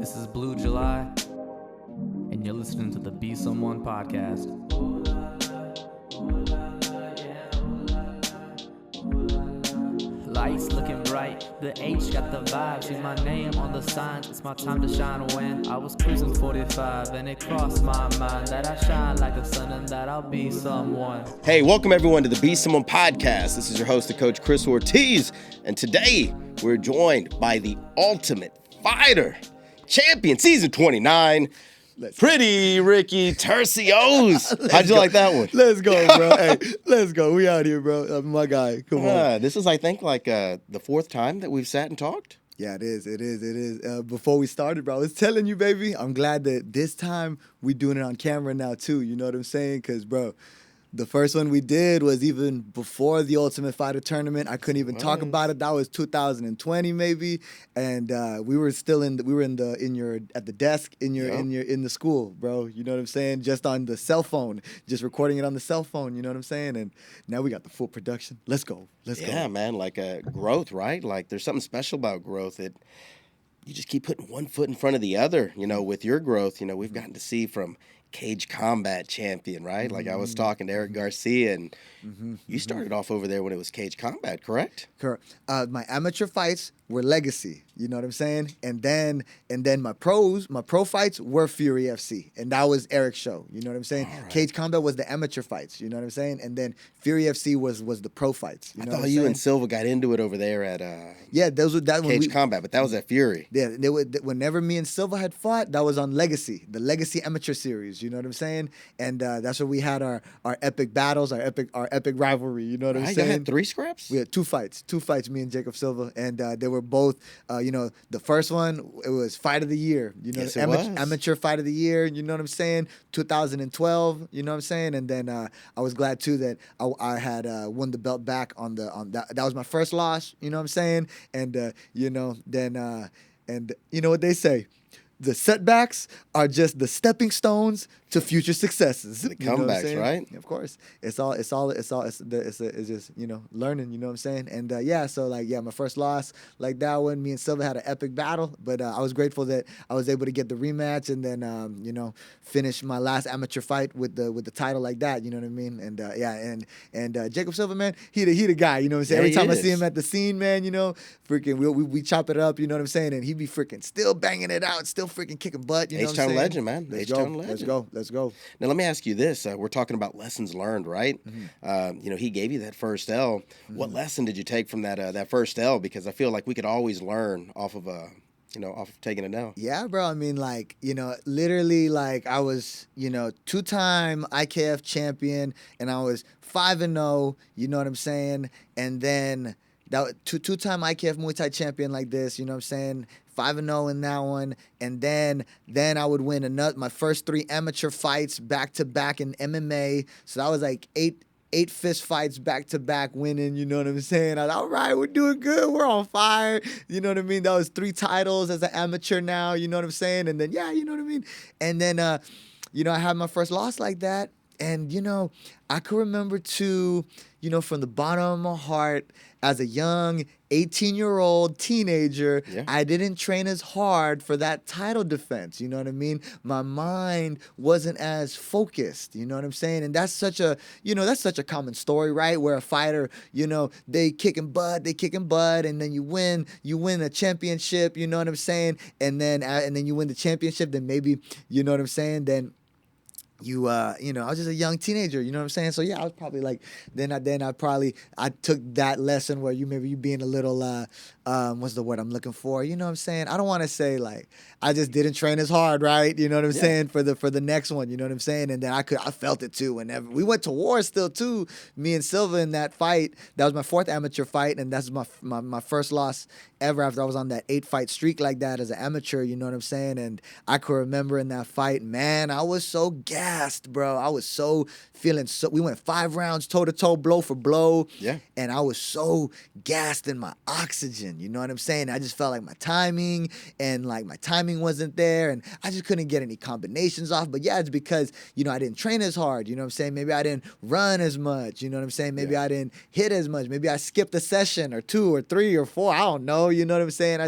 This is Blue July, and you're listening to the Be Someone podcast. Lights looking bright, the H got the vibe. See my name on the signs, it's my time to shine. When I was cruising 45, and it crossed my mind that I shine like the sun and that I'll be someone. Hey, welcome everyone to the Be Someone podcast. This is your host, the Coach Chris Ortiz, and today we're joined by the Ultimate Fighter champion, season 29, Pretty Ricky Turcios. How'd you like that one? Let's go, bro. Hey, let's go. We out here, bro. My guy. Come on. This is, I think, like the fourth time that we've sat and talked. Yeah, it is. Before we started, bro, I was telling you, baby, I'm glad that this time we doing it on camera now, too. You know what I'm saying? Because, bro, the first one we did was even before the Ultimate Fighter tournament. I couldn't even talk about it. That was 2020 maybe, and we were still at the desk in the school, bro. You know what I'm saying? Just on the cell phone, just recording it on the cell phone. You know what I'm saying? And now we got the full production. Let's go. Yeah, man. Like growth, right? Like there's something special about growth that you just keep putting one foot in front of the other. You know, with your growth, you know, we've gotten to see from cage combat champion, right? Like I was talking to Eric Garcia, and you started off over there when it was cage combat, correct? Correct. My amateur fights were legacy, you know what I'm saying? And then my pro fights were Fury FC, and that was Eric's show, you know what I'm saying? Right. Cage combat was the amateur fights, you know what I'm saying? And then Fury FC was the pro fights. You know I thought you and Silva got into it over there at those were that cage combat, but that was at Fury. Yeah, whenever me and Silva had fought, that was on Legacy, the Legacy Amateur Series, you know what I'm saying? And that's where we had our epic battles, our epic rivalry, you know what I'm saying? You had 3 scraps? We had two fights, me and Jacob Silva, and they were both, the first one, it was Fight of the Year, you know, yes, amateur Fight of the Year, you know what I'm saying? 2012, you know what I'm saying? And then I was glad too that I had won the belt back on that. That was my first loss, you know what I'm saying? And and you know what they say. The setbacks are just the stepping stones to future successes. The comebacks, right? Of course, it's just learning. You know what I'm saying? And my first loss like that one. Me and Silva had an epic battle, but I was grateful that I was able to get the rematch and then finish my last amateur fight with the title like that. You know what I mean? And Jacob Silva, man, he the guy. You know what I'm saying? Every time I see him at the scene, man, freaking we chop it up. You know what I'm saying? And he be freaking still banging it out, still freaking kicking butt. You know what I'm saying? H-Town legend, man. H-Town legend. Let's go. Now, let me ask you this. We're talking about lessons learned, right? Mm-hmm. He gave you that first L. Mm-hmm. What lesson did you take from that first L? Because I feel like we could always learn off of taking an L. Yeah, bro. I mean, literally, I was, 2-time IKF champion, and I was 5-0, you know what I'm saying? And then that two-time IKF Muay Thai champion like this, you know what I'm saying? 5-0 in that one, and then I would win my first 3 amateur fights back to back in MMA. So that was like 8 fist fights back to back winning. You know what I'm saying? I was, all right, we're doing good. We're on fire. You know what I mean? That was 3 titles as an amateur now. You know what I'm saying? And then you know what I mean? And then I had my first loss like that, and I could remember too, from the bottom of my heart, as a young 18-year-old teenager, I didn't train as hard for that title defense. You know what I mean? My mind wasn't as focused. You know what I'm saying? And that's such a common story, right? Where a fighter, they kicking butt, and then you win a championship. You know what I'm saying? And then you win the championship. Then maybe, you know what I'm saying? Then I was just a young teenager, you know what I'm saying? So yeah, I was probably like, I took that lesson where you being a little, what's the word I'm looking for? You know what I'm saying? I don't want to say I just didn't train as hard, right? You know what I'm saying? For the next one, you know what I'm saying? And then I felt it too. Whenever we went to war still too, me and Silva in that fight, that was my 4th amateur fight, and that's my first loss ever after I was on that 8-fight streak like that as an amateur, you know what I'm saying? And I could remember in that fight, man, I was so gassed, bro. I was so feeling we went 5 rounds toe-to-toe, blow for blow. Yeah. And I was so gassed in my oxygen. precision. You know what I'm saying? I just felt like my timing wasn't there, and I just couldn't get any combinations off. But yeah, it's because, I didn't train as hard. You know what I'm saying? Maybe I didn't run as much. You know what I'm saying? Maybe I didn't hit as much. Maybe I skipped a session or 2 or 3 or 4. I don't know. You know what I'm saying?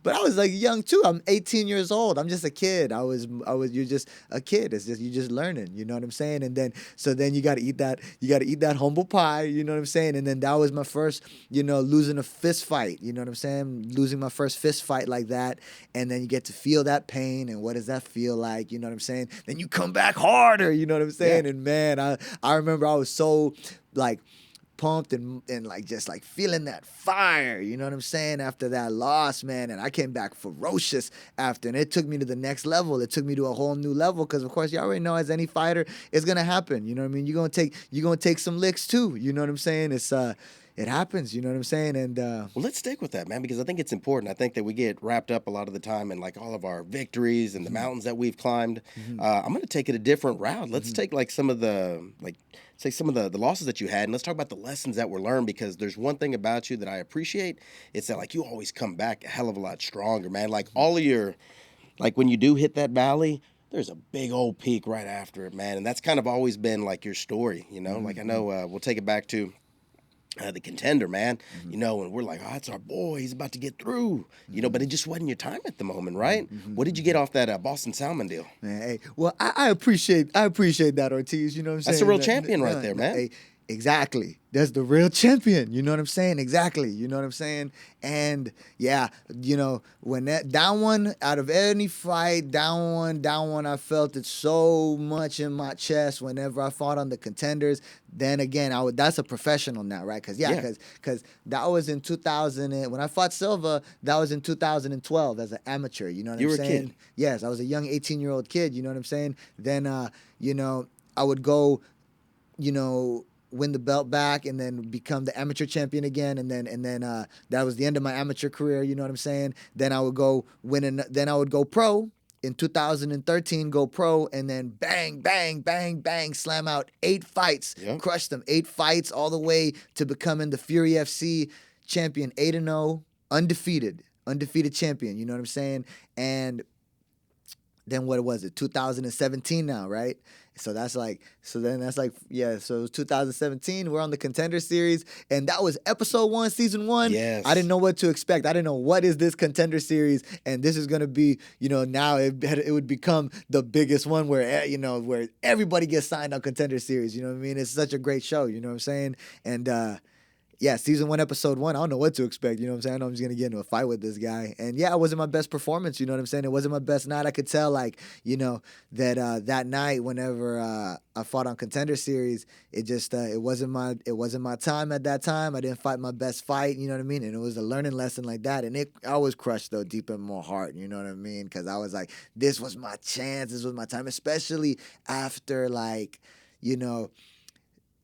But I was like young too. I'm 18 years old. I'm just a kid. You're just a kid. It's just, you're just learning. You know what I'm saying? And then, you got to eat that humble pie. You know what I'm saying? And then that was my first, losing a fist fight. You know what I'm saying? Losing my first fist fight like that. And then you get to feel that pain. And what does that feel like? You know what I'm saying? Then you come back harder. You know what I'm saying? Yeah. And man, I remember I was so like pumped and like just like feeling that fire, you know what I'm saying, after that loss, man. And I came back ferocious after, and it took me to the next level. It took me to a whole new level, because of course you already know, as any fighter, it's gonna happen. You know what I mean? You're gonna take some licks too. You know what I'm saying? It happens. You know what I'm saying? And Well, let's stick with that, man, because I think it's important. I think that we get wrapped up a lot of the time in like all of our victories and the mountains that we've climbed. I'm going to take it a different route. Let's take like some of the the losses that you had, and let's talk about the lessons that were learned, because there's one thing about you that I appreciate. It's that like you always come back a hell of a lot stronger, man. Like all of your, like when you do hit that valley, there's a big old peak right after it, man. And that's kind of always been like your story, Like I know we'll take it back to the Contender, man, and we're like, oh, that's our boy. He's about to get through, but it just wasn't your time at the moment, right? What did you get off that Boston Salmon deal? Man, hey, well, I appreciate that, Ortiz. You know what I'm saying? That's the real champion right there, man. Hey, exactly. That's the real champion. You know what I'm saying? Exactly. You know what I'm saying? And yeah, when that down one, out of any fight, down one, I felt it so much in my chest whenever I fought on the Contenders. Then again, that's a professional now, right? Because that was in 2000. When I fought Silva, that was in 2012 as an amateur. You know what I'm saying? You were a kid. Yes, I was a young 18-year-old kid. You know what I'm saying? Then, I would go, win the belt back and then become the amateur champion again, and then that was the end of my amateur career. You know what I'm saying? Then I would go then I would go pro. In 2013, go pro, and then bang, bang, bang, bang, slam out 8 fights, crushed them 8 fights, all the way to becoming the Fury FC champion, 8-0, undefeated champion. You know what I'm saying? And then what was it? 2017 now, right? So it was 2017. We're on the Contender Series, and that was episode 1, season 1. Yes. I didn't know what to expect. I didn't know what is this Contender Series, and this is gonna be, now it would become the biggest one where where everybody gets signed on Contender Series. You know what I mean? It's such a great show. You know what I'm saying? And yeah, season 1, episode 1, I don't know what to expect. You know what I'm saying? I know I'm just going to get into a fight with this guy. And yeah, it wasn't my best performance. You know what I'm saying? It wasn't my best night. I could tell, like, that that night whenever I fought on Contender Series, it just, it wasn't my time at that time. I didn't fight my best fight. You know what I mean? And it was a learning lesson like that. And I was crushed, though, deep in my heart. You know what I mean? Because I was like, this was my chance. This was my time, especially after, like,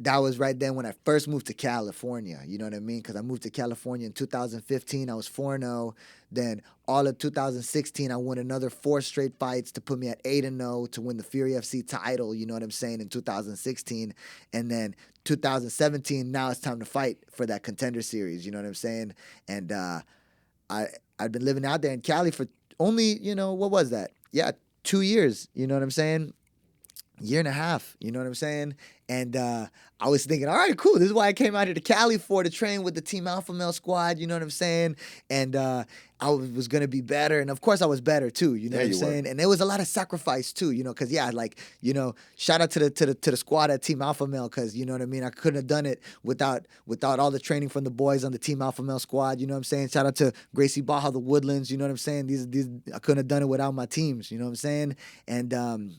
that was right then when I first moved to California. You know what I mean? Because I moved to California in 2015. I was 4-0. Then all of 2016, I won another 4 straight fights to put me at 8-0 to win the Fury FC title. You know what I'm saying? In 2016. And then 2017, now it's time to fight for that Contender Series. You know what I'm saying? And I'd been living out there in Cali for only, what was that? Yeah, 2 years. You know what I'm saying? Year and a half, you know what I'm saying? And I was thinking, all right, cool. This is why I came out here to Cali to train with the Team Alpha Male squad, you know what I'm saying? And I was going to be better. And of course I was better too, you know what I'm saying? And there was a lot of sacrifice too, because shout out to the squad at Team Alpha Male, because you know what I mean? I couldn't have done it without all the training from the boys on the Team Alpha Male squad, you know what I'm saying? Shout out to Gracie Baja, the Woodlands, you know what I'm saying? These I couldn't have done it without my teams, you know what I'm saying? And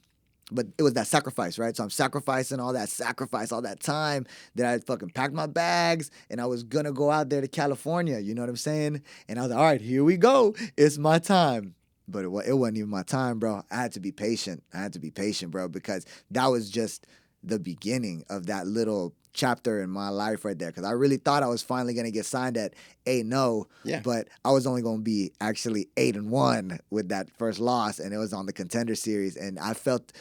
but it was that sacrifice, right? So I'm sacrificing all that time that I fucking packed my bags and I was going to go out there to California, you know what I'm saying? And I was like, all right, here we go. It's my time. But it wasn't even my time, bro. I had to be patient. Bro, because that was just the beginning of that little chapter in my life right there, because I really thought I was finally going to get signed at 8-0, but I was only going to be actually 8-1 with that first loss, and it was on the Contender Series, and I felt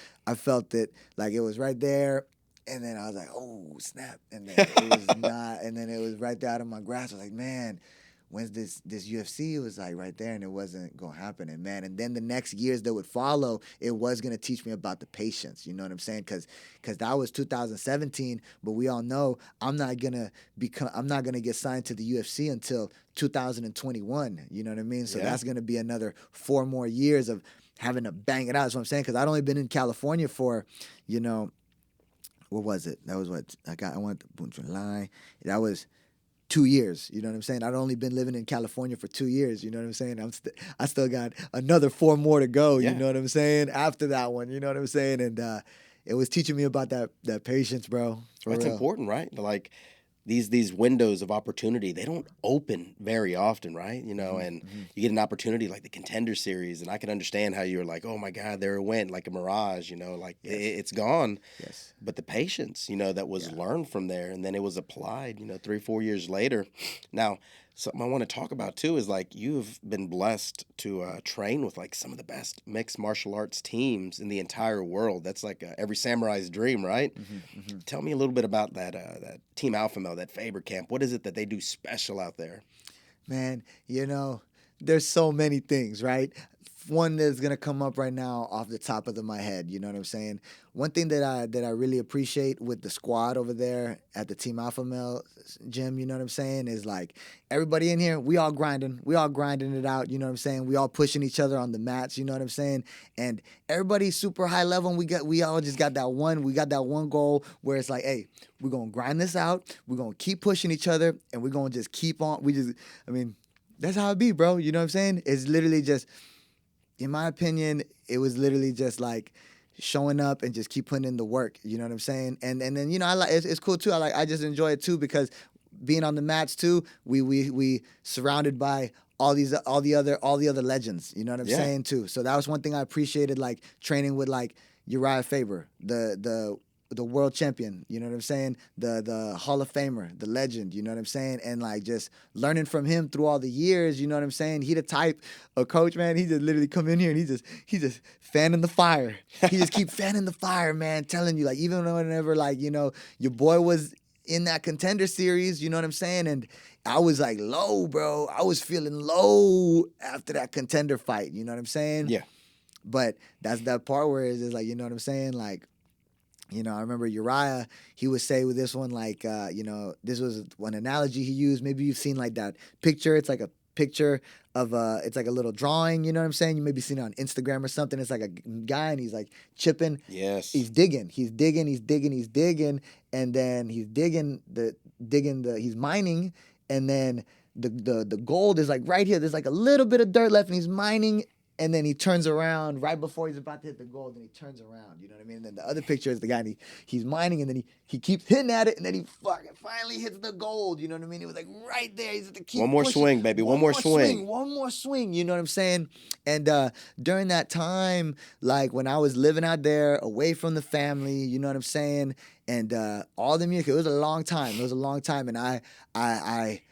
it like it was right there, and then I was like, oh, snap, and then it was not, and then it was right there out of my grasp. I was like, man, when's this UFC? It was like right there, and it wasn't gonna happen. And man, and then the next years that would follow, it was gonna teach me about the patience. You know what I'm saying? Because that was 2017, but we all know I'm not gonna get signed to the UFC until 2021. You know what I mean? So Yeah. that's gonna be another 4 more years of having to bang it out. That's what I'm saying. Because I'd only been in California for, you know, what was it? That was what I went to July. That was 2 years. You know what I'm saying? I'd only been living in California for 2 years. You know what I'm saying? I still got another 4 more to go. Yeah. You know what I'm saying? After that one, you know what I'm saying? And it was teaching me about that patience, bro. For That's real. important, right? Like these windows of opportunity, they don't open very often, right? You know, and you get an opportunity like the Contender Series, and I can understand how you're like, oh my God, there it went, like a mirage, you know, like it's gone. Yes. But the patience, you know, that was learned from there, and then it was applied, you know, 3-4 years later. Now, something I want to talk about too is like you've been blessed to train with like some of the best mixed martial arts teams in the entire world. That's like every samurai's dream, right? Tell me a little bit about that Team Alpha Male, that Faber camp. What is it that they do special out there? Man, you know, there's so many things, right? One that's gonna come up right now off the top of my head. You know what I'm saying? One thing that I really appreciate with the squad over there at the Team Alpha Male gym, you know what I'm saying, is like everybody in here, we all grinding it out. You know what I'm saying? We all pushing each other on the mats. You know what I'm saying? And everybody's super high level. And we all just got that one goal where it's like, hey, we're gonna grind this out. We're gonna keep pushing each other, and we're gonna just keep on. That's how it be, bro. You know what I'm saying? It's literally just, in my opinion, it was literally just like showing up and just keep putting in the work. You know what I'm saying? And then, you know, I like it's cool too. I just enjoy it too, because being on the mats too, we surrounded by all the other legends. You know what I'm saying too. So that was one thing I appreciated, like training with like Uriah Faber, the world champion, you know what I'm saying? The Hall of Famer, the legend, you know what I'm saying? And like just learning from him through all the years, you know what I'm saying? He the type of coach, man, he just literally come in here and he just fanning the fire. He just keep fanning the fire, man, telling you, like, even whenever, like, you know, your boy was in that Contender Series, you know what I'm saying? And I was like low, bro. I was feeling low after that Contender fight, you know what I'm saying? Yeah. But that's that part where it's just like, you know what I'm saying? Like, you know, I remember Uriah, he would say with this one, like, you know, this was one analogy he used. Maybe you've seen like that picture. It's like a picture of, it's like a little drawing, you know what I'm saying? You maybe seen it on Instagram or something. It's like a guy and he's like chipping. Yes. He's digging. And then he's mining. And then the gold is like right here. There's like a little bit of dirt left and he's mining. And then he turns around right before he's about to hit the gold, and he turns around. You know what I mean? And then the other picture is the guy, and he's mining, and then he keeps hitting at it, and then he finally hits the gold. You know what I mean? It was like right there. He's to keep One more pushing. swing, baby. One more swing. One more swing. You know what I'm saying? And during that time, like when I was living out there, away from the family, you know what I'm saying? And all the music, it was a long time. And I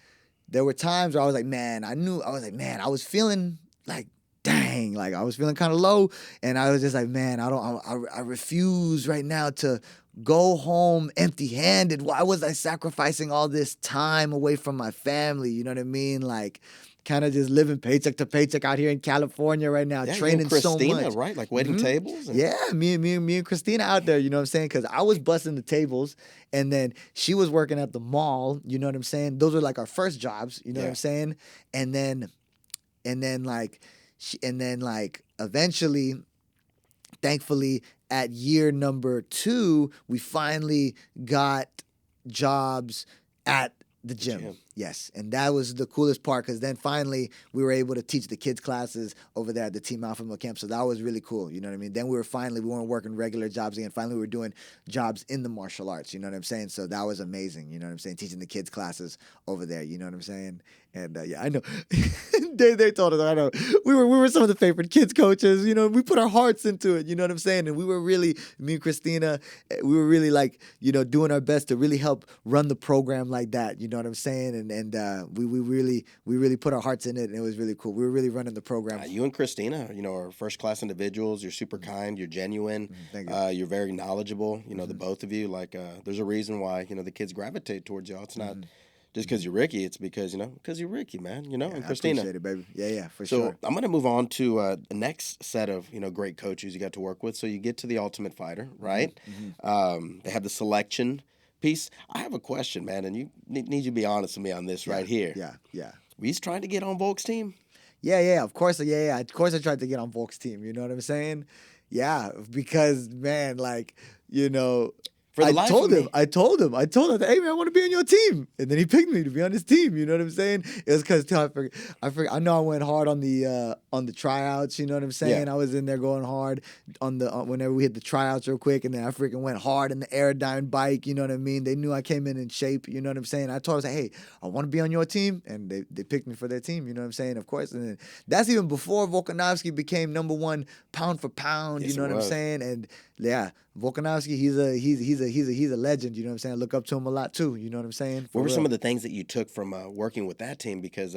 there were times where I was like, man, I was feeling like, dang, like I was feeling kind of low, and I was just like, man, I refuse right now to go home empty-handed. Why was I sacrificing all this time away from my family? You know what I mean? Like, kind of just living paycheck to paycheck out here in California right now, training so much. Right? Like waiting tables? Yeah, me and Christina out there, you know what I'm saying? Because I was busting the tables, and then she was working at the mall, you know what I'm saying? Those were like our first jobs, you know what I'm saying? And then eventually, thankfully, at year number 2, we finally got jobs at the gym. Yes, and that was the coolest part, because then finally we were able to teach the kids classes over there at the Team Alpha Male camp. So that was really cool. You know what I mean? Then we weren't working regular jobs again. Finally, we were doing jobs in the martial arts. You know what I'm saying? So that was amazing. You know what I'm saying? Teaching the kids classes over there. You know what I'm saying? And yeah, I know they told us. I know we were some of the favorite kids coaches. You know, we put our hearts into it. You know what I'm saying? And we were really, me and Christina, we were really like, you know, doing our best to really help run the program like that. You know what I'm saying? And we really put our hearts in it, and it was really cool. We were really running the program. You and Christina, you know, are first class individuals. You're super kind. You're genuine. Thank you. You're very knowledgeable. You know, the both of you. Like, there's a reason why, you know, the kids gravitate towards y'all. It's not just because you're Ricky. It's because because you're Ricky, man. Yeah, And I Christina. appreciate it, baby. Yeah, for So sure. I'm gonna move on to the next set of great coaches you got to work with. So you get to the Ultimate Fighter, right? They have the selection piece. I have a question, man, and you need you to be honest with me on this right here. Yeah. Were you trying to get on Volk's team? Yeah, of course. Yeah. Of course I tried to get on Volk's team. You know what I'm saying? Yeah, because, man, like, you know, For the life of me. I told him, hey, man, I want to be on your team. And then he picked me to be on his team. You know what I'm saying? It was because I know I went hard on the tryouts. You know what I'm saying? Yeah. I was in there going hard whenever we hit the tryouts real quick. And then I freaking went hard in the Aerodyne bike. You know what I mean? They knew I came in shape. You know what I'm saying? I told them, hey, I want to be on your team. And they picked me for their team. You know what I'm saying? Of course. And then that's even before Volkanovski became #1 pound for pound. Yes, you know what I'm saying? And yeah, Volkanovski, he's a legend. You know what I'm saying? I look up to him a lot too. You know what I'm saying? What were some of the things that you took from working with that team? Because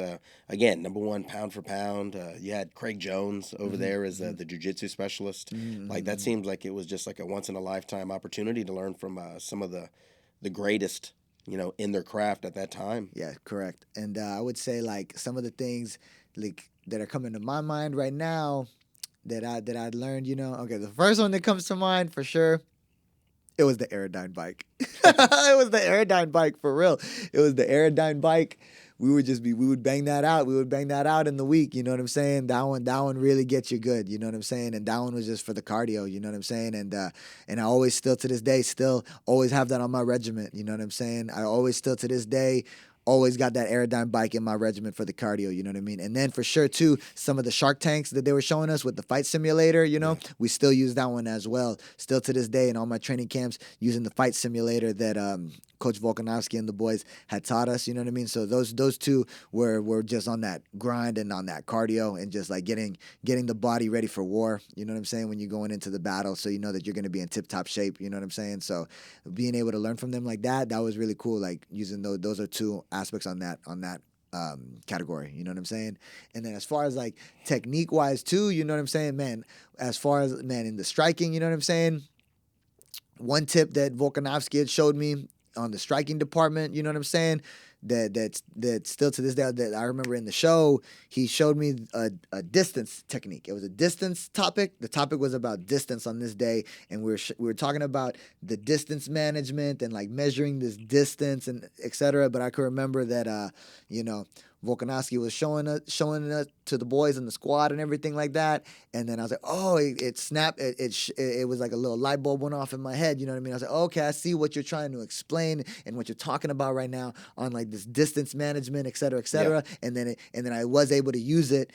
again, #1 pound for pound. You had Craig Jones over there as the jiu-jitsu specialist. Like that seems like it was just like a once in a lifetime opportunity to learn from some of the greatest, in their craft at that time. Yeah, correct. And I would say like some of the things like that are coming to my mind right now that I'd learned. Okay, the first one that comes to mind for sure. It was the Aerodyne bike. It was the Aerodyne bike for real. It was the Aerodyne bike. We would bang that out. We would bang that out in the week. You know what I'm saying? That one really gets you good. You know what I'm saying? And that one was just for the cardio. You know what I'm saying? And I always still to this day always have that on my regiment. You know what I'm saying? I always still to this day always got that Aerodyne bike in my regiment for the cardio, you know what I mean? And then for sure, too, some of the Shark Tanks that they were showing us with the fight simulator, we still use that one as well. Still to this day in all my training camps, using the fight simulator that Coach Volkanovski and the boys had taught us, you know what I mean? So those two were just on that grind and on that cardio and just like getting the body ready for war, you know what I'm saying, when you're going into the battle, so you know that you're going to be in tip-top shape, you know what I'm saying? So being able to learn from them like that was really cool, like using those are two aspects on that category, you know what I'm saying? And then as far as like technique wise too, you know what I'm saying, man, as far as in the striking, you know what I'm saying, one tip that Volkanovski had showed me on the striking department, you know what I'm saying, that still to this day that I remember in the show, he showed me a distance technique. It was a distance topic. The topic was about distance on this day, and we were talking about the distance management and like measuring this distance and etc. But I could remember that Volkanovski was showing it to the boys in the squad and everything like that. And then I was like, oh, it snapped. It was like a little light bulb went off in my head. You know what I mean? I was like, okay, I see what you're trying to explain and what you're talking about right now on like this distance management, et cetera, et cetera. Yeah. And then I was able to use it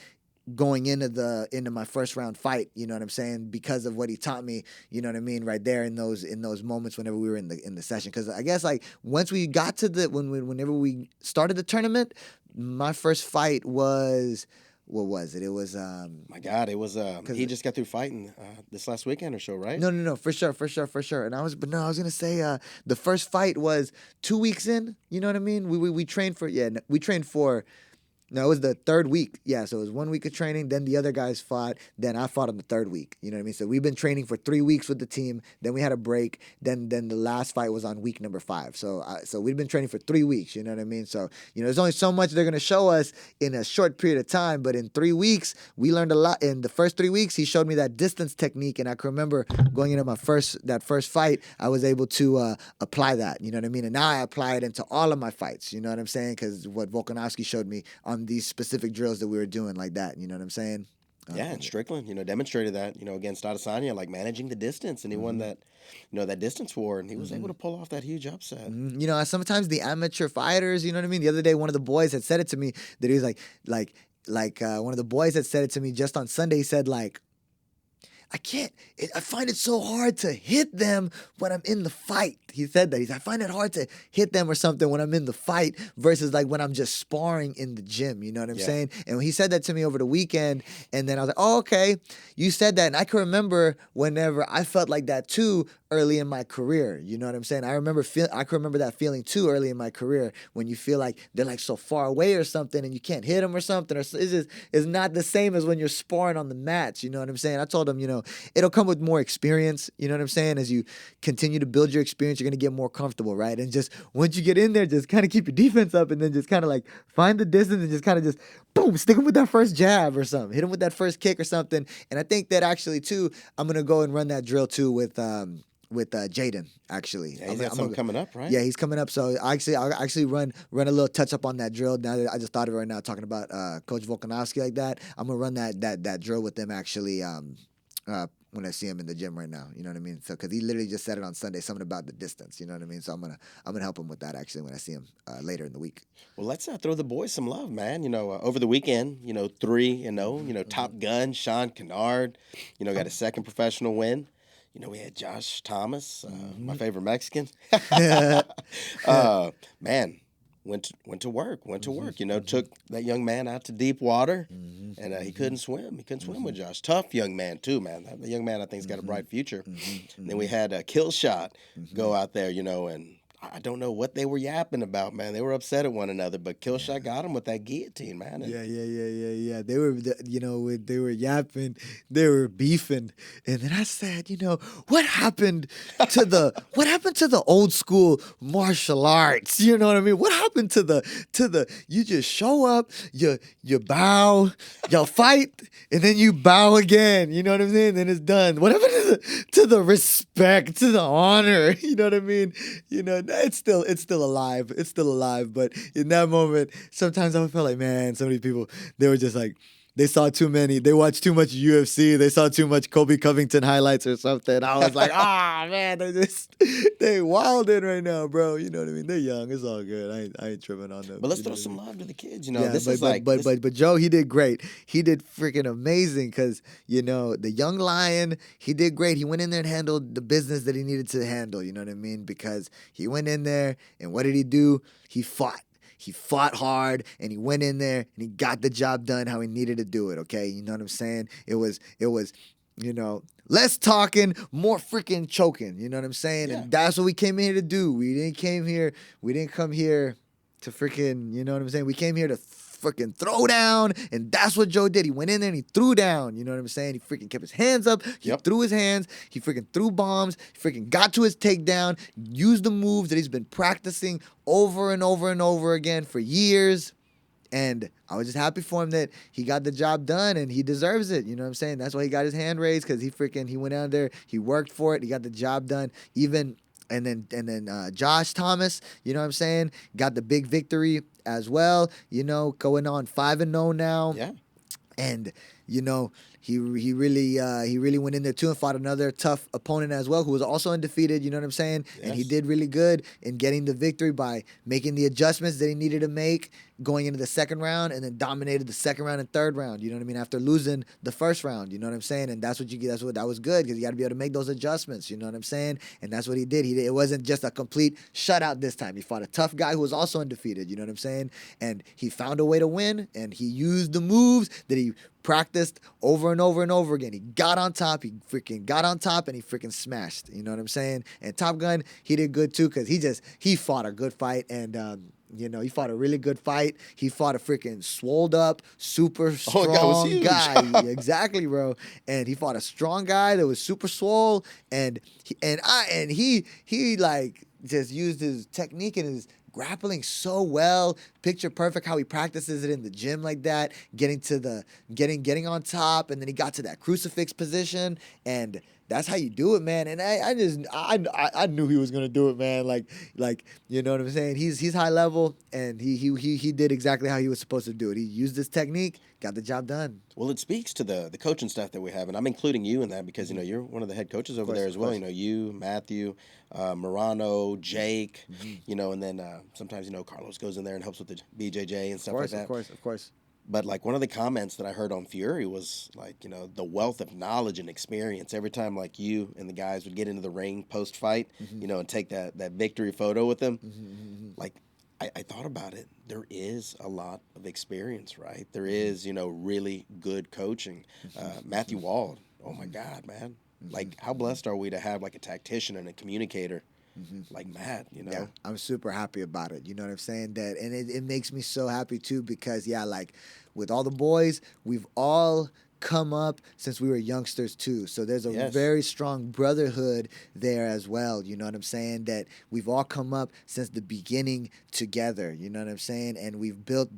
going into my first round fight, you know what I'm saying, because of what he taught me, you know what I mean, right there in those moments whenever we were in the session. Because I guess like once we got to whenever we started the tournament, my first fight was, what was it? It was my God, it was he just got through fighting this last weekend or so, right? No, for sure. And I was gonna say the first fight was 2 weeks in, you know what I mean? We trained for no, it was the third week. Yeah, so it was 1 week of training. Then the other guys fought. Then I fought on the third week. You know what I mean? So we've been training for 3 weeks with the team. Then we had a break. Then the last fight was on week number 5. So we've been training for 3 weeks. You know what I mean? So there's only so much they're gonna show us in a short period of time. But in 3 weeks, we learned a lot. In the first 3 weeks, he showed me that distance technique, and I can remember going into that first fight, I was able to apply that. You know what I mean? And now I apply it into all of my fights. You know what I'm saying? Because what Volkanovski showed me on these specific drills that we were doing like that, you know what I'm saying? Yeah, and Strickland, demonstrated that, against Adesanya, like managing the distance, and he won that, that distance war, and he was able to pull off that huge upset. Sometimes the amateur fighters, you know what I mean? The other day, one of the boys had said it to me that he was like one of the boys had said it to me just on Sunday. He said like, I find it so hard to hit them when I'm in the fight. He said that. I find it hard to hit them or something when I'm in the fight versus like when I'm just sparring in the gym. You know what I'm saying? And when he said that to me over the weekend, and then I was like, oh, okay, you said that. And I can remember whenever I felt like that too early in my career. You know what I'm saying? I can remember that feeling too early in my career when you feel like they're like so far away or something and you can't hit them or something. Or it's not the same as when you're sparring on the mats. You know what I'm saying? I told him, it'll come with more experience. You know what I'm saying? As you continue to build your experience, you're gonna get more comfortable, right? And just once you get in there, just kind of keep your defense up, and then just kind of like find the distance and just kind of just boom, stick him with that first jab or something, hit him with that first kick or something. And I think that actually too, I'm gonna go and run that drill too with Jaden, actually. Yeah, he's got something coming up, right? Yeah, he's coming up. So I'll actually run a little touch up on that drill. Now that I just thought of it right now, talking about Coach Volkanovski like that, I'm gonna run that drill with them actually. When I see him in the gym right now, you know what I mean. So because he literally just said it on Sunday, something about the distance, you know what I mean. So I'm gonna help him with that actually when I see him later in the week. Well, let's throw the boys some love, man. Over the weekend, 3-0. Top gun Sean Kennard, got a second professional win. We had Josh Thomas, my favorite Mexican. Man, went to work. Took that young man out to deep water, and he couldn't swim. He couldn't swim with Josh. Tough young man too, man. That young man, I think, has got a bright future. And then we had a kill shot go out there, and I don't know what they were yapping about, man. They were upset at one another, but Killshot got him with that guillotine, man. And Yeah. They were, they were yapping, they were beefing, and then I said, what happened to the old school martial arts? You know what I mean? What happened to the you just show up, you bow, you fight, and then you bow again. You know what I mean? Then it's done. What happened to the respect, to the honor? You know what I mean? It's still alive. It's still alive. But in that moment, sometimes I felt like, man, so many people, they were just like, they saw too many. They watched too much UFC. They saw too much Kobe Covington highlights or something. I was like, man, they wilding right now, bro. You know what I mean? They're young. It's all good. I ain't tripping on them. But let's throw some love to the kids. Yeah, but Joe, he did great. He did freaking amazing because, the young lion, he did great. He went in there and handled the business that he needed to handle. You know what I mean? Because he went in there and what did he do? He fought. He fought hard and he went in there and he got the job done how he needed to do it, okay? You know what I'm saying? It was less talking, more freaking choking, you know what I'm saying? Yeah. And that's what we came here to do. We didn't come here to freaking, you know what I'm saying? We came here to freaking throw down, and that's what Joe did. He went in there and he threw down, you know what I'm saying? He freaking kept his hands up, he threw his hands, he freaking threw bombs, he freaking got to his takedown, used the moves that he's been practicing over and over and over again for years. And I was just happy for him that he got the job done and he deserves it. You know what I'm saying? That's why he got his hand raised, because he went out there, he worked for it, he got the job done. And then Josh Thomas, you know what I'm saying, got the big victory as well, going on 5-0 now. Yeah. And, he really went in there too and fought another tough opponent as well, who was also undefeated, you know what I'm saying? Yes. And he did really good in getting the victory by making the adjustments that he needed to make going into the second round, and then dominated the second round and third round, you know what I mean, after losing the first round, you know what I'm saying? And that was good, because you got to be able to make those adjustments, you know what I'm saying? And that's what he did. It wasn't just a complete shutout this time. He fought a tough guy who was also undefeated, you know what I'm saying? And he found a way to win, and he used the moves that he practiced over and over and over again. He got on top, and he freaking smashed, you know what I'm saying? And Top Gun, he did good too, because he fought a good fight, and he fought a really good fight. He fought a freaking swolled up, super strong guy. Exactly, bro. And he fought a strong guy that was super swole, and he like just used his technique and his grappling so well, picture perfect how he practices it in the gym like that, getting on top, and then he got to that crucifix position, and that's how you do it, man. And I knew he was gonna do it, man. Like you know what I'm saying? He's high level, and he did exactly how he was supposed to do it. He used his technique, got the job done. Well, it speaks to the coaching staff that we have, and I'm including you in that because you're one of the head coaches over there as well. You, Matthew, Morano, Jake, and then sometimes Carlos goes in there and helps with the BJJ and stuff like that. Of course. But like one of the comments that I heard on Fury was like, the wealth of knowledge and experience. Every time like you and the guys would get into the ring post fight, and take that victory photo with them, like I thought about it. There is a lot of experience, right? There is, really good coaching. Matthew Wald, oh my God, man. Like how blessed are we to have like a tactician and a communicator like Matt, Yeah, I'm super happy about it. You know what I'm saying? And it makes me so happy too, because like with all the boys, we've all come up since we were youngsters too. So there's a Yes. very strong brotherhood there as well. You know what I'm saying? That we've all come up since the beginning together. You know what I'm saying? And we've built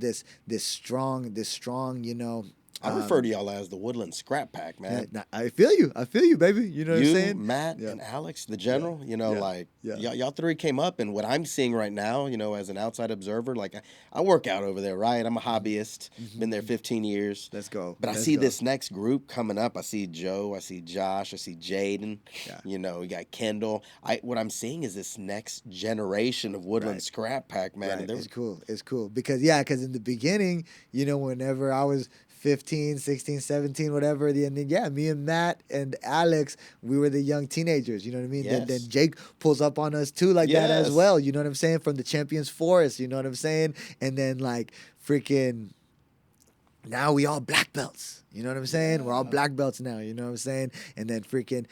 this strong, you know. I refer to y'all as the Woodland Scrap Pack, Yeah, man. I feel you, baby. You know what I'm You, saying? Matt, Yeah. and Alex, the general, you know, Yeah. like Yeah. y'all three came up, and what I'm seeing right now, you know, as an outside observer, like I work out over there, right? I'm a hobbyist, been there 15 years. Let's go. But I Let's see go. this next group coming up. I see Joe, I see Josh, I see Jaden. Yeah. You know, you got Kendall. What I'm seeing is this next generation of Woodland Right. Scrap Pack, man. Right. And they're It's cool. It's cool. Because in the beginning, you know, whenever I was 15, 16, 17, whatever, and then, yeah, me and Matt and Alex, we were the young teenagers, you know what I mean? Then Yes. Jake pulls up on us too like that as Yes. well, you know what I'm saying? From the Champions Forest, you know what I'm saying? And then like freaking now we all black belts. You know what I'm saying? We're all black belts now. You know what I'm saying? And then freaking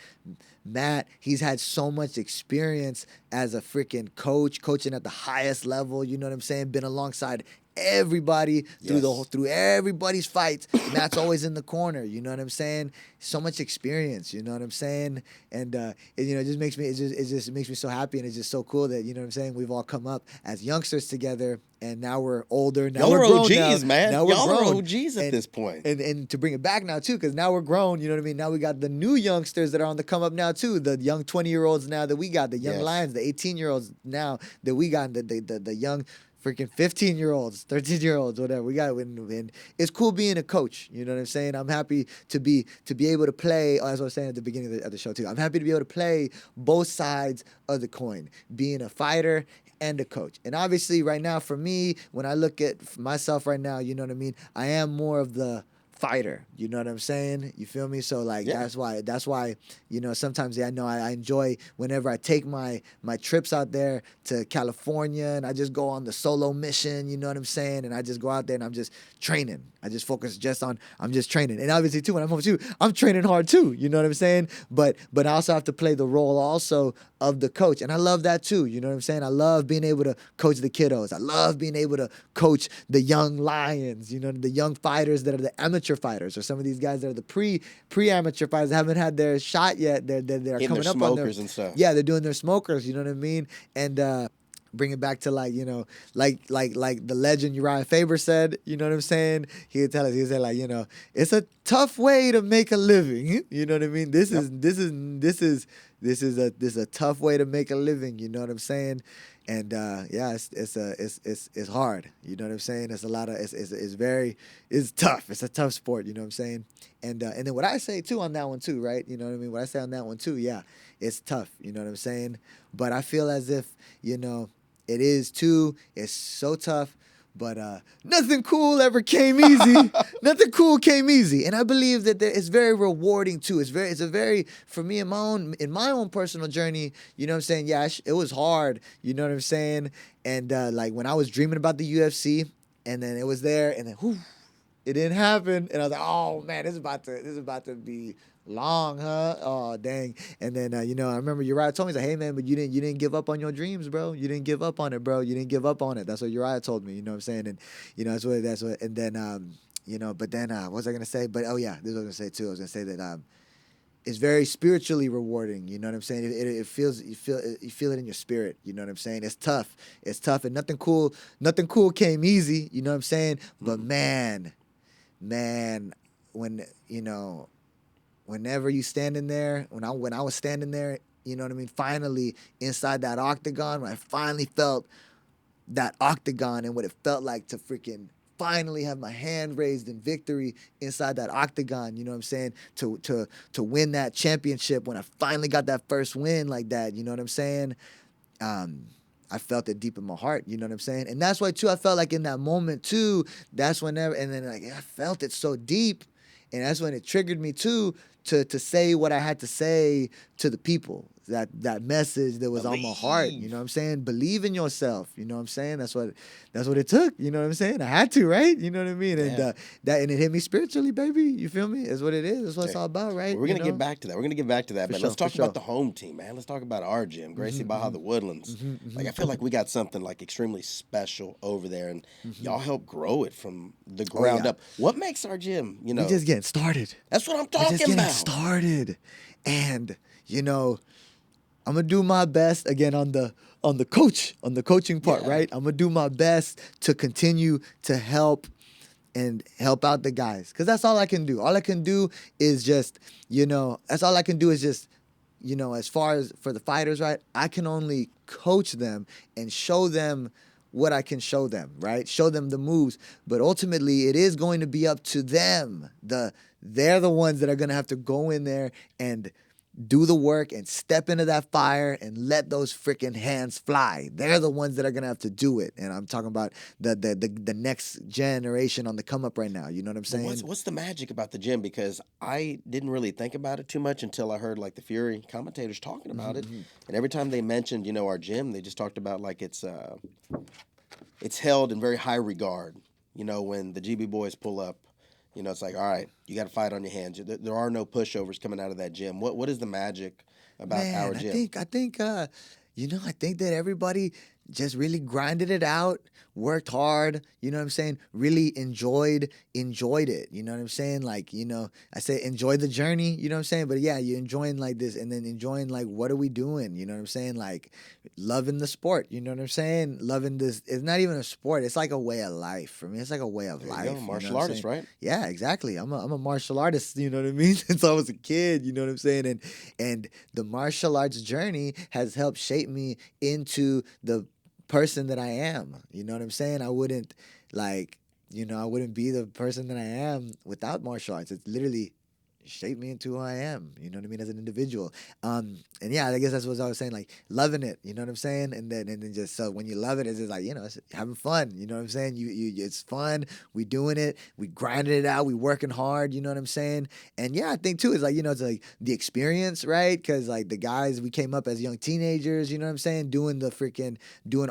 Matt, he's had so much experience as a freaking coach, coaching at the highest level. You know what I'm saying? Been alongside everybody through Yes. through everybody's fights. Matt's always in the corner. You know what I'm saying? So much experience. You know what I'm saying? And you know, it just makes me it makes me so happy, and it's just so cool that, you know what I'm saying, we've all come up as youngsters together, and now we're older. Now Y'all we're are grown OGs, now. man. Now we're Y'all grown. are OGs at And- this point. And to bring it back now too, because now we're grown, you know what I mean? Now we got the new youngsters that are on the come up now too, the young 20-year-olds now that we got, the young Yes. lions, the 18-year-olds now that we got, the young freaking 15-year-olds, 13-year-olds, whatever we got. And it's cool being a coach. You know what I'm saying? I'm happy to be able to play, as I was saying at the beginning of the show too. I'm happy to be able to play both sides of the coin, being a fighter and a coach. And obviously right now for me, when I look at myself right now, you know what I mean? I am more of the fighter. You know what I'm saying? You feel me? So like Yeah. that's why, you know, sometimes I know I enjoy whenever I take my trips out there to California and I just go on the solo mission, you know what I'm saying? And I just go out there and I'm just training. I just focus I'm just training. And obviously too, when I'm home too, I'm training hard too, you know what I'm saying? But I also have to play the role also of the coach. And I love that too, you know what I'm saying? I love being able to coach the kiddos. I love being able to coach the young lions, you know, the young fighters that are the amateur fighters, or some of these guys that are the pre-amateur fighters that haven't had their shot yet. They're In coming their up on their smokers and stuff. Yeah, they're doing their smokers, you know what I mean? And bring it back to like, you know, like the legend Uriah Faber said, you know what I'm saying? He would tell us, he would say like, you know, it's a tough way to make a living. You know what I mean? This is a tough way to make a living. You know what I'm saying? And yeah, it's hard. You know what I'm saying? It's a lot of it's tough. It's a tough sport. You know what I'm saying? And then what I say too on that one too, right? You know what I mean? What I say on that one too, yeah, it's tough. You know what I'm saying? But I feel as if, you know, it is too. It's so tough. But nothing cool ever came easy. Nothing cool came easy, and I believe that it's very rewarding too. It's a very for me in my own personal journey. You know what I'm saying? Yeah, it was hard. You know what I'm saying? And like when I was dreaming about the UFC, and then it was there, and then whew, it didn't happen, and I was like, oh man, this is about to be long, huh? Oh dang! And then you know, I remember Uriah told me, he's like, "Hey man, but you didn't give up on your dreams, bro. You didn't give up on it, bro. You didn't give up on it." That's what Uriah told me. You know what I'm saying? And you know, that's what. And then you know, but then what was I gonna say? But oh yeah, this is what I was gonna say too. I was gonna say that it's very spiritually rewarding. You know what I'm saying? It feels you feel it in your spirit. You know what I'm saying? It's tough, and nothing cool came easy. You know what I'm saying? But man, when you know. Whenever you standing there, when I was standing there, you know what I mean? Finally, inside that octagon, when I finally felt that octagon and what it felt like to freaking finally have my hand raised in victory inside that octagon, you know what I'm saying? To win that championship, when I finally got that first win like that, you know what I'm saying? I felt it deep in my heart, you know what I'm saying? And that's why too, I felt like in that moment too, that's whenever, and then like I felt it so deep. And that's when it triggered me too to say what I had to say to the people, that message that was on my heart. You Believe. know what I'm saying? Believe in yourself. You know what I'm saying? That's what it took. You know what I'm saying? I had to, right? You know what I mean? And Yeah. and it hit me spiritually, baby. You feel me? Is what it is. That's what it's Okay. all about, right? Well, we're You gonna get know? back to that. We're gonna get back to that. For But sure, let's for talk about sure. the home team, man. Let's talk about our gym, Gracie Baja, the Woodlands. Like I feel Mm-hmm. like we got something like extremely special over there, and y'all help grow it from the Oh ground yeah. up. What makes our gym? We just getting started. That's what I'm We're just talking getting about. started. And, I'm gonna do my best again on the coaching part, Yeah. right? I'm gonna do my best to continue to help out the guys. Cause that's all I can do. All I can do is just, that's all I can do is just, as far as for the fighters, right? I can only coach them and show them what I can show them, right? Show them the moves. But ultimately it is going to be up to them. They're the ones that are gonna have to go in there and do the work and step into that fire and let those freaking hands fly. They're the ones that are gonna have to do it. And I'm talking about the next generation on the come up right now. You know what I'm But saying? what's the magic about the gym? Because I didn't really think about it too much until I heard like the Fury commentators talking about it, and every time they mentioned our gym, they just talked about like it's held in very high regard. When the GB boys pull up, it's like, all right, you got to fight on your hands. There are no pushovers coming out of that gym. What is the magic about our Man, I gym? think I think that everybody just really grinded it out, worked hard, you know what I'm saying? Really enjoyed it. You know what I'm saying? Like, I say enjoy the journey, you know what I'm saying? But yeah, you're enjoying like this and then enjoying like what are we doing? You know what I'm saying? Like loving the sport, you know what I'm saying? Loving this. It's not even a sport, it's like a way of life. For me, it's like a way of There you life. go, You know martial what I'm artist, saying? right? Yeah, exactly. I'm a martial artist, you know what I mean? Since I was a kid, you know what I'm saying? And the martial arts journey has helped shape me into the person that I am. You know what I'm saying? I wouldn't like, I wouldn't be the person that I am without martial arts. It's literally shaped me into who I am, you know what I mean, as an individual. And yeah, I guess that's what I was saying, like loving it, you know what I'm saying? And then just so when you love it, it's just like, it's having fun, you know what I'm saying? You it's fun, we doing it, we grinding it out, we working hard, you know what I'm saying? And yeah, I think too, it's like, it's like the experience, right? Because like the guys, we came up as young teenagers, you know what I'm saying? Doing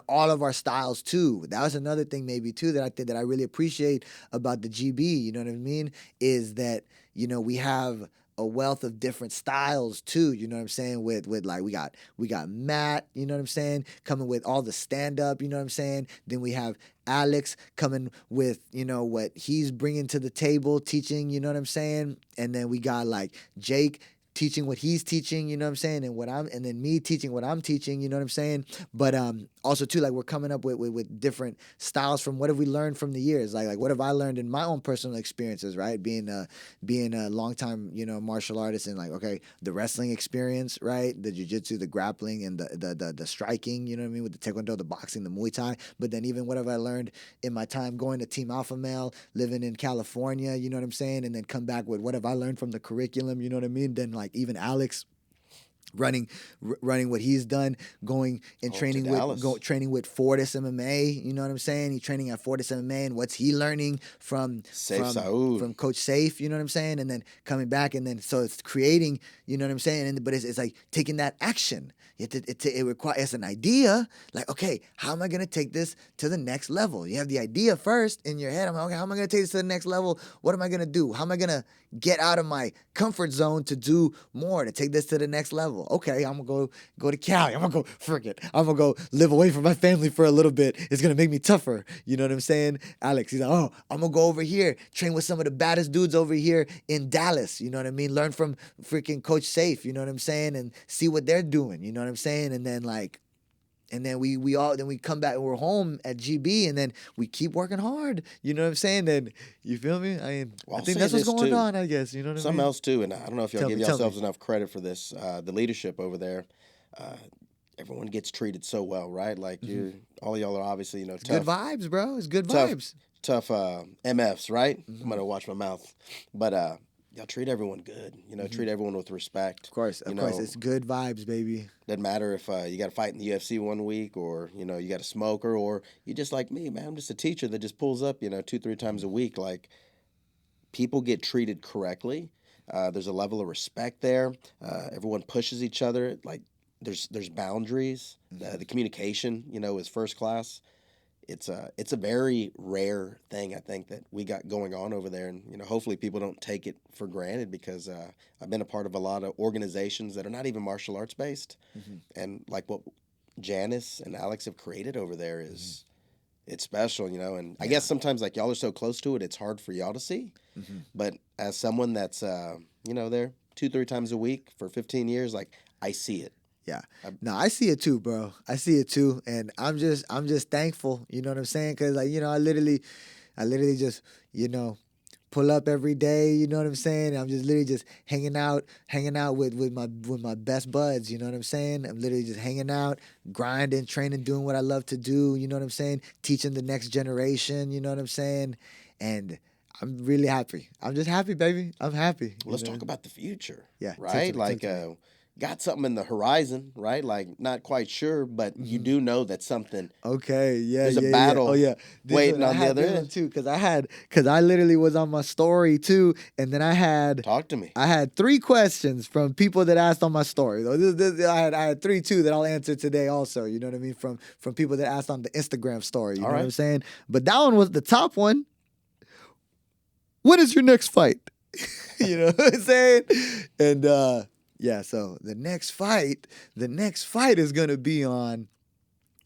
all of our styles too. That was another thing maybe too that I think that I really appreciate about the GB, you know what I mean? Is that we have a wealth of different styles too, you know what I'm saying? With like we got Matt, you know what I'm saying, coming with all the stand up, you know what I'm saying? Then we have Alex coming with, what he's bringing to the table, teaching, you know what I'm saying? And then we got like Jake teaching what he's teaching, you know what I'm saying, and then me teaching what I'm teaching, you know what I'm saying. But also too, like we're coming up with different styles from what have we learned from the years, like what have I learned in my own personal experiences, right? Being a long time martial artist, and like okay, the wrestling experience, right? The jiu-jitsu, the grappling, and the striking, you know what I mean, with the taekwondo, the boxing, the Muay Thai. But then even what have I learned in my time going to Team Alpha Male, living in California, you know what I'm saying, and then come back with what have I learned from the curriculum, you know what I mean? Then like even Alex running what he's done, going and Home to Dallas. training with Fortis MMA, you know what I'm saying? He's training at Fortis MMA, and what's he learning from Safe Saud. from Coach Safe, you know what I'm saying? And then coming back, and then so it's creating, you know what I'm saying? But it's like taking that action. It requires, it's an idea, like, okay, how am I gonna take this to the next level? You have the idea first in your head. I'm like, okay, how am I gonna take this to the next level? What am I gonna do? How am I gonna get out of my comfort zone to do more, to take this to the next level? Okay, I'm gonna go to Cali. I'm gonna go live away from my family for a little bit. It's gonna make me tougher. You know what I'm saying? Alex, he's like, oh, I'm gonna go over here, train with some of the baddest dudes over here in Dallas. You know what I mean? Learn from freaking Coach Safe. You know what I'm saying? And see what they're doing. You know what I'm saying? And then like. And then we come back and we're home at GB, and then we keep working hard. You know what I'm saying? Then you feel me? Well, I I'll think say that's what's this, going too. on. I guess you know what I Something mean. else too, and I don't know if y'all Tell give me, tell yourselves me. enough credit for this. The leadership over there, everyone gets treated so well, right? Like all of y'all are obviously Good tough, vibes, bro. It's good tough, vibes. tough MFs, right? I'm gonna watch my mouth, but y'all treat everyone good. Treat everyone with respect. Of course, it's good vibes, baby. Doesn't matter if you got to fight in the UFC one week, or you got a smoker, or you just like me, man. I'm just a teacher that just pulls up 2-3 times a week. Like people get treated correctly. There's a level of respect there. Everyone pushes each other. Like there's boundaries. The communication, is first class. It's a very rare thing, I think, that we got going on over there, and hopefully people don't take it for granted, because I've been a part of a lot of organizations that are not even martial arts based, and like what Janice and Alex have created over there is it's special, and I guess sometimes like y'all are so close to it, it's hard for y'all to see, but as someone that's there 2-3 times a week for 15 years, like I see it. Yeah. No, I see it too, bro. I see it too, and I'm just thankful. You know what I'm saying? Because like I literally just pull up every day. You know what I'm saying? I'm just literally just hanging out with my best buds. You know what I'm saying? I'm literally just hanging out, grinding, training, doing what I love to do. You know what I'm saying? Teaching the next generation. You know what I'm saying? And I'm really happy. I'm just happy, baby. I'm happy. Let's talk about the future. Yeah. Right? Like got something in the horizon, right? Like not quite sure, but you do know that something. Okay, yeah, there's a battle. Oh yeah, waiting on the other end too. Because I literally was on my story too, and then I had talk to me. I had 3 questions from people that asked on my story. I had 3 too that I'll answer today also. You know what I mean? From people that asked on the Instagram story. You know what I'm saying? But that one was the top one. When is your next fight? You know what I'm saying? And yeah, so the next fight is gonna be on.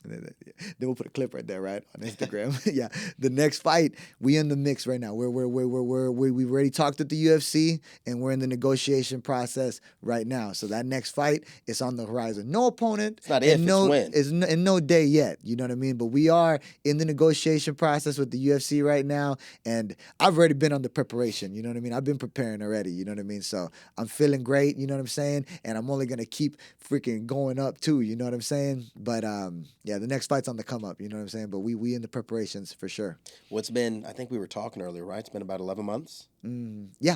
Then we'll put a clip right there, right, on Instagram. Yeah, the next fight, we in the mix right now. We've already talked at the UFC, and we're in the negotiation process right now. So that next fight is on the horizon. No opponent. It's not if, it's when. And no day yet. You know what I mean? But we are in the negotiation process with the UFC right now, and I've already been on the preparation. You know what I mean? I've been preparing already. You know what I mean? So I'm feeling great. You know what I'm saying? And I'm only gonna keep freaking going up too. You know what I'm saying? But yeah, the next fight's on the come up, you know what I'm saying? But we in the preparations for sure. What's been, I think we were talking earlier, right? It's been about 11 months? Yeah.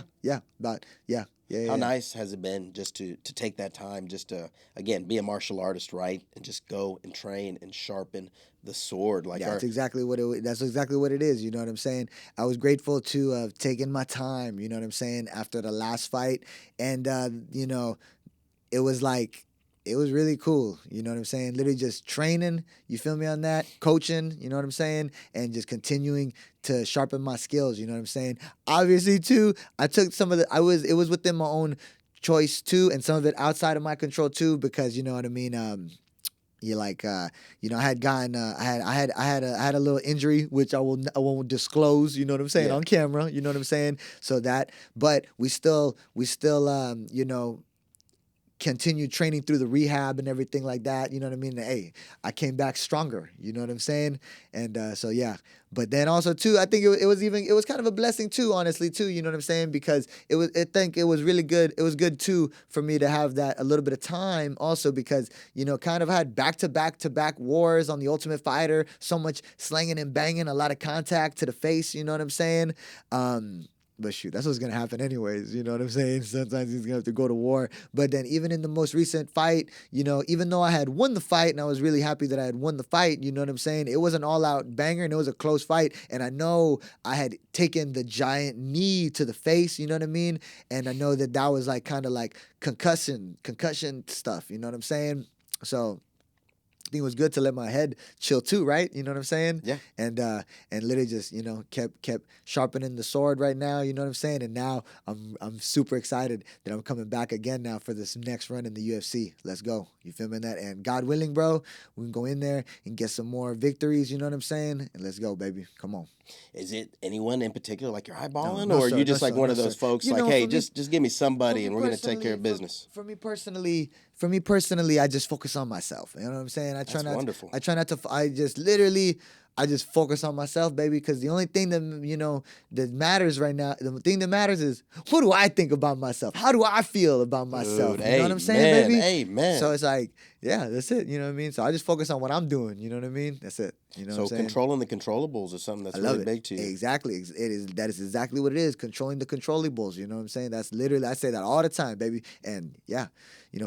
How nice has it been just to take that time, just to, again, be a martial artist, right? And just go and train and sharpen the sword. Like that's exactly what it is, you know what I'm saying? I was grateful to have taken my time, you know what I'm saying, after the last fight. And, it was like, it was really cool, you know what I'm saying? Literally just training, you feel me on that? Coaching, you know what I'm saying? And just continuing to sharpen my skills, you know what I'm saying? Obviously, too, I took some of it was within my own choice, too, and some of it outside of my control, too, because, you know what I mean? I had gotten, I had a little injury, which I won't disclose, you know what I'm saying, on camera, you know what I'm saying? So that, but we still, continue training through the rehab and everything like that. You know what I mean? Hey, I came back stronger. You know what I'm saying? And so yeah. But then also too, I think it was kind of a blessing too, honestly too. You know what I'm saying? Because it was really good. It was good too for me to have that a little bit of time also, because kind of had back to back wars on the Ultimate Fighter. So much slanging and banging, a lot of contact to the face. You know what I'm saying? But shoot, that's what's going to happen anyways, you know what I'm saying? Sometimes he's going to have to go to war. But then even in the most recent fight, even though I had won the fight and I was really happy that I had won the fight, you know what I'm saying? It was an all-out banger and it was a close fight. And I know I had taken the giant knee to the face, you know what I mean? And I know that was like kind of like concussion stuff, you know what I'm saying? So I think it was good to let my head chill too, right? You know what I'm saying? Yeah. And literally just kept sharpening the sword right now. You know what I'm saying? And now I'm super excited that I'm coming back again now for this next run in the UFC. Let's go. You feel me in that? And God willing, bro, we can go in there and get some more victories. You know what I'm saying? And let's go, baby. Come on. Is it anyone in particular like you're eyeballing, or are you just like one of those folks like, hey, just give me somebody and we're gonna take care of business? For me personally, I just focus on myself. You know what I'm saying? I try not to. I just focus on myself, baby, because the only thing that matters right now, the thing that matters is, what do I think about myself? How do I feel about myself? Dude, you know what I'm saying, baby? Amen. So it's like, Yeah, that's it. You know what I mean? So I just focus on what I'm doing. You know what I mean? That's it. You know what So I'm saying? controlling the controllables is something that's I love really it. big to you. Exactly. That is exactly what it is. Controlling the controllables. You know what I'm saying? That's literally, I say that all the time, baby. And yeah,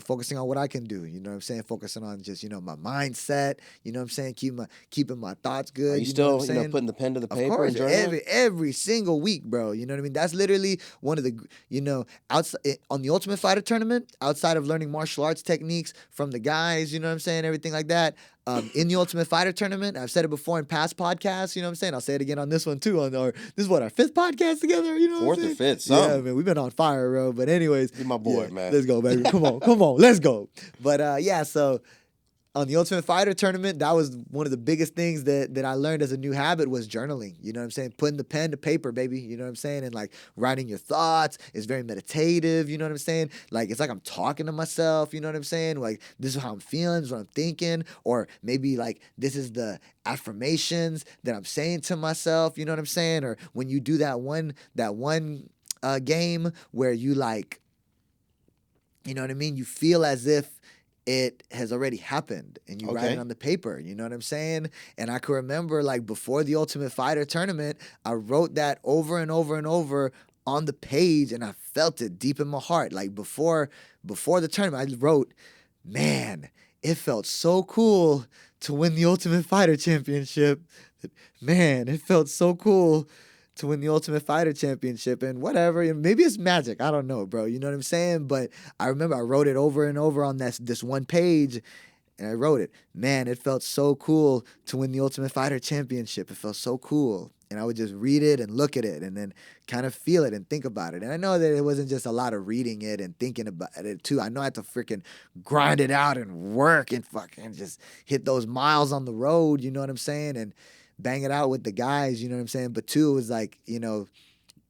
focusing on what I can do. You know what I'm saying? Focusing on just, my mindset. You know what I'm saying? Keeping my thoughts Are good. you You know what I'm still, saying? putting the pen to the Of paper course, and journaling? every single week, bro. You know what I mean? That's literally one of the, outside on the Ultimate Fighter tournament. Outside of learning martial arts techniques from the guys, you know what I'm saying, everything like that. In the Ultimate Fighter tournament, I've said it before in past podcasts. You know what I'm saying? I'll say it again on this one too. This is our 5th podcast together. You know what Fourth I'm or saying? fifth, Yeah, something. man, we've been on fire, bro. But anyways, You're my boy, yeah, man. let's go, baby. Come on, let's go. But yeah, so on the Ultimate Fighter tournament, that was one of the biggest things that I learned as a new habit was journaling. You know what I'm saying? Putting the pen to paper, baby. You know what I'm saying? And like writing your thoughts. It's very meditative. You know what I'm saying? Like it's like I'm talking to myself. You know what I'm saying? Like this is how I'm feeling. This is what I'm thinking. Or maybe like this is the affirmations that I'm saying to myself. You know what I'm saying? Or when you do that one game where you like, you know what I mean? You feel as if it has already happened and you write it Okay. on the paper. You know what I'm saying? And I can remember like before the Ultimate Fighter tournament, I wrote that over and over and over on the page and I felt it deep in my heart. Like before the tournament, I wrote, man, it felt so cool to win the Ultimate Fighter championship. Man, it felt so cool to win the Ultimate Fighter championship and whatever. And maybe it's magic. I don't know, bro. You know what I'm saying? But I remember I wrote it over and over on this one page. And I wrote it. Man, it felt so cool to win the Ultimate Fighter championship. It felt so cool. And I would just read it and look at it and then kind of feel it and think about it. And I know that it wasn't just a lot of reading it and thinking about it too. I know I had to freaking grind it out and work and fucking just hit those miles on the road. You know what I'm saying? And bang it out with the guys, you know what I'm saying? But two, it was like,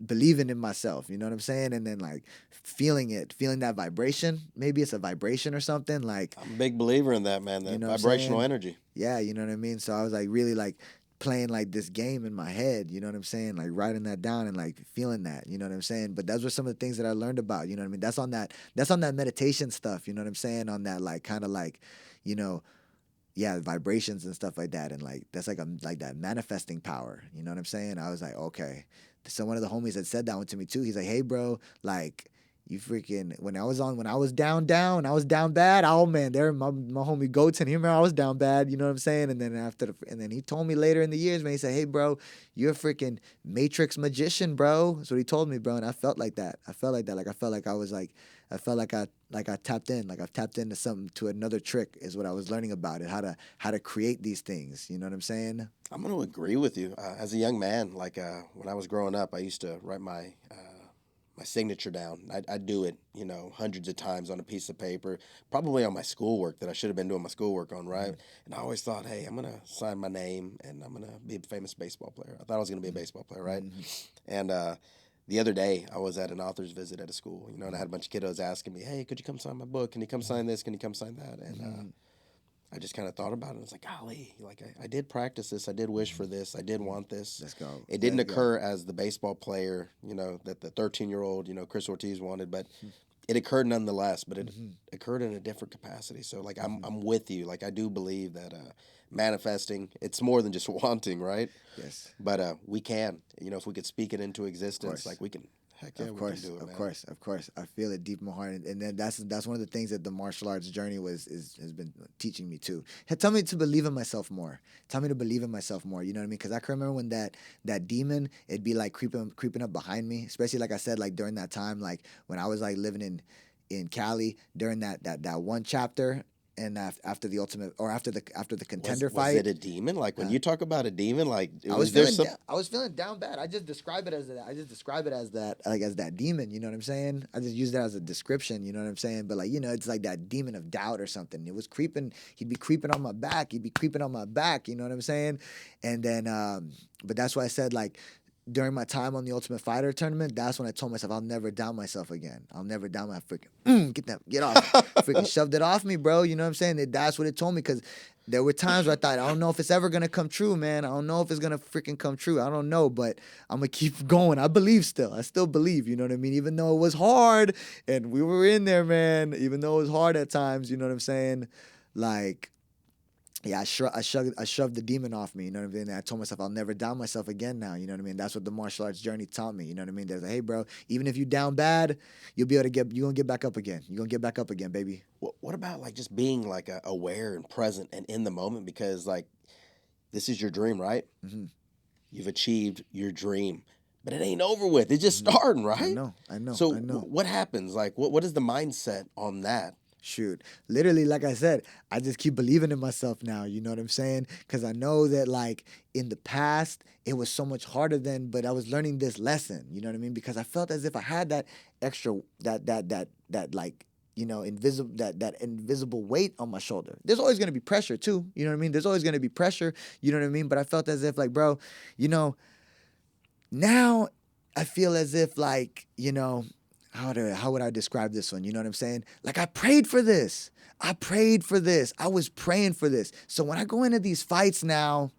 believing in myself, you know what I'm saying? And then like feeling that vibration. Maybe it's a vibration or something. Like I'm a big believer in that, man. That You know what I'm vibrational saying? energy. yeah, you know what I mean? So I was like really like playing like this game in my head, you know what I'm saying? Like writing that down and like feeling that, you know what I'm saying? But those were some of the things that I learned about, you know what I mean? That's on that meditation stuff, you know what I'm saying? On that like kind of like, you know, yeah, vibrations and stuff like that. And like that's like that manifesting power. You know what I'm saying? I was like, okay. So one of the homies had said that one to me too. He's like, hey bro, like you freaking when I was down, I was down bad. Oh man, there my homie Goten. He remember I was down bad, you know what I'm saying? And then and then he told me later in the years, man, he said, hey bro, you're a freaking matrix magician, bro. That's what he told me, bro. And I felt like that. Like I felt like I was like I felt like I tapped in, like I've tapped into something, to another trick is what I was learning about it, how to create these things. You know what I'm saying? I'm going to agree with you. As a young man, like when I was growing up, I used to write my signature down. I'd do it, hundreds of times on a piece of paper, probably on my schoolwork that I should have been doing my schoolwork on, right? And I always thought, hey, I'm going to sign my name and I'm going to be a famous baseball player. I thought I was going to be a baseball player, right? And the other day, I was at an author's visit at a school, and I had a bunch of kiddos asking me, hey, could you come sign my book? Can you come sign this? Can you come sign that? And I just kind of thought about it. And it's like, golly, like I did practice this. I did wish for this. I did want this. Let's go. It didn't occur as the baseball player, that the 13-year-old, Chris Ortiz wanted, but it occurred nonetheless. But it occurred in a different capacity. So, like, I'm with you. Like, I do believe that manifesting, it's more than just wanting, right? Yes. But we can, if we could speak it into existence, like we can. Heck yeah, Of course, we can do it, man. of course. I feel it deep in my heart, and then that's one of the things that the martial arts journey has been teaching me too. Tell me to believe in myself more. Tell me to believe in myself more. You know what I mean? Because I can remember when that demon, it'd be like creeping up behind me. Especially like I said, like during that time, like when I was like living in Cali during that one chapter. And after the ultimate, or after the contender fight, was it a demon? Like when you talk about a demon, like I was feeling down bad. I just describe it as that. I just describe it as that, like as that demon. You know what I'm saying? I just use that as a description. You know what I'm saying? But like it's like that demon of doubt or something. It was creeping. He'd be creeping on my back. You know what I'm saying? And then, but that's why I said like. During my time on the Ultimate Fighter tournament, that's when I told myself I'll never doubt myself again. I'll never doubt my freaking get off, freaking shoved it off me, bro. You know what I'm saying? That's what it told me, because there were times where I thought I don't know if it's ever gonna come true, man. I don't know if it's gonna freaking come true. I don't know, but I'm gonna keep going. I believe still. I still believe. You know what I mean? Even though it was hard, and we were in there, man. Even though it was hard at times, you know what I'm saying? like, yeah, I shoved the demon off me, you know what I mean? And I told myself I'll never down myself again now, you know what I mean? That's what the martial arts journey taught me, you know what I mean? There's like, hey, bro, even if you down bad, you're gonna get back up again. You're gonna get back up again, baby. What about like just being like aware and present and in the moment? Because like this is your dream, right? Mm-hmm. You've achieved your dream, but it ain't over with. It's just starting, right? I know. So what happens? Like what is the mindset on that? Shoot, literally, like I said, I just keep believing in myself now. You know what I'm saying? Because I know that, like, in the past, it was so much harder then, but I was learning this lesson. You know what I mean? Because I felt as if I had that extra, like, you know, that invisible weight on my shoulder. There's always gonna be pressure too. You know what I mean? There's always gonna be pressure. You know what I mean? But I felt as if, like, bro, you know, now I feel as if, like, you know, how would I describe this one? You know what I'm saying? Like, I prayed for this. I prayed for this. I was praying for this. So when I go into these fights now,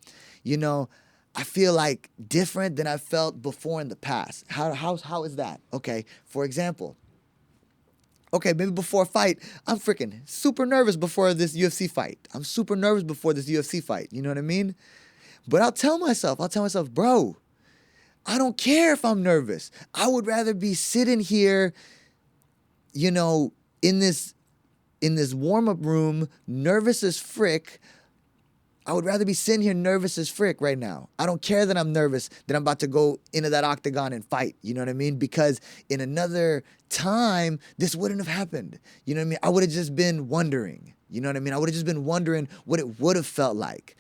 you know, I feel like different than I felt before in the past. How is that? Okay, for example, okay, maybe before a fight, I'm freaking super nervous before this UFC fight. I'm super nervous before this UFC fight. You know what I mean? But I'll tell myself, bro, I don't care if I'm nervous. I would rather be sitting here, you know, in this warm-up room, nervous as frick. I would rather be sitting here nervous as frick right now. I don't care that I'm nervous that I'm about to go into that octagon and fight. You know what I mean? Because in another time, this wouldn't have happened. You know what I mean? I would have just been wondering. You know what I mean? I would have just been wondering what it would have felt like.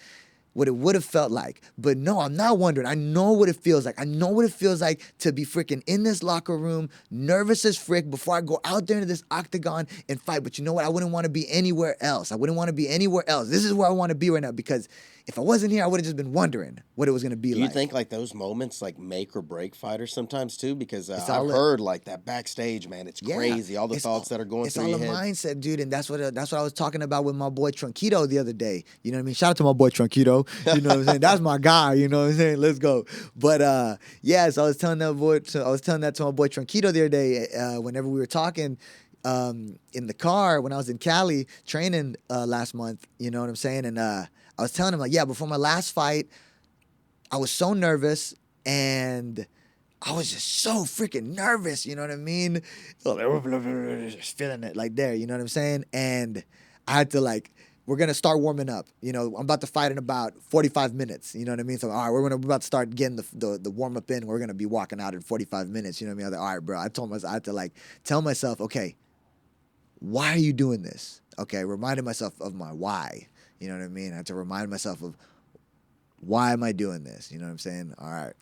But no, I'm not wondering. I know what it feels like. I know what it feels like to be freaking in this locker room, nervous as frick before I go out there into this octagon and fight. But you know what? I wouldn't want to be anywhere else. This is where I want to be right now, because if I wasn't here, I would have just been wondering what it was going to be Do like. you think like those moments like make or break fighters sometimes too? Because I've all heard like that backstage, man, it's crazy. All the thoughts that are going through your head. It's all a mindset, dude, and that's what I was talking about with my boy Tranquito the other day. You know what I mean? Shout out to my boy Tranquito. You know what I'm saying? That's my guy. You know what I'm saying? Let's go. But yeah, so I was telling that to my boy Tranquito the other day. Whenever we were talking. In the car when I was in Cali training last month, you know what I'm saying? And I was telling him, like, yeah, before my last fight, I was so nervous and I was just so freaking nervous, you know what I mean? Just feeling it like there, you know what I'm saying? And I had to, like, we're going to start warming up. You know, I'm about to fight in about 45 minutes, you know what I mean? So, all right, we're about to start getting the warm-up in. We're going to be walking out in 45 minutes, you know what I mean? I was like, all right, bro. I had to, like, tell myself, okay, why are you doing this? Okay, reminding myself of my why. You know what I mean? I had to remind myself of why am I doing this? You know what I'm saying? All right.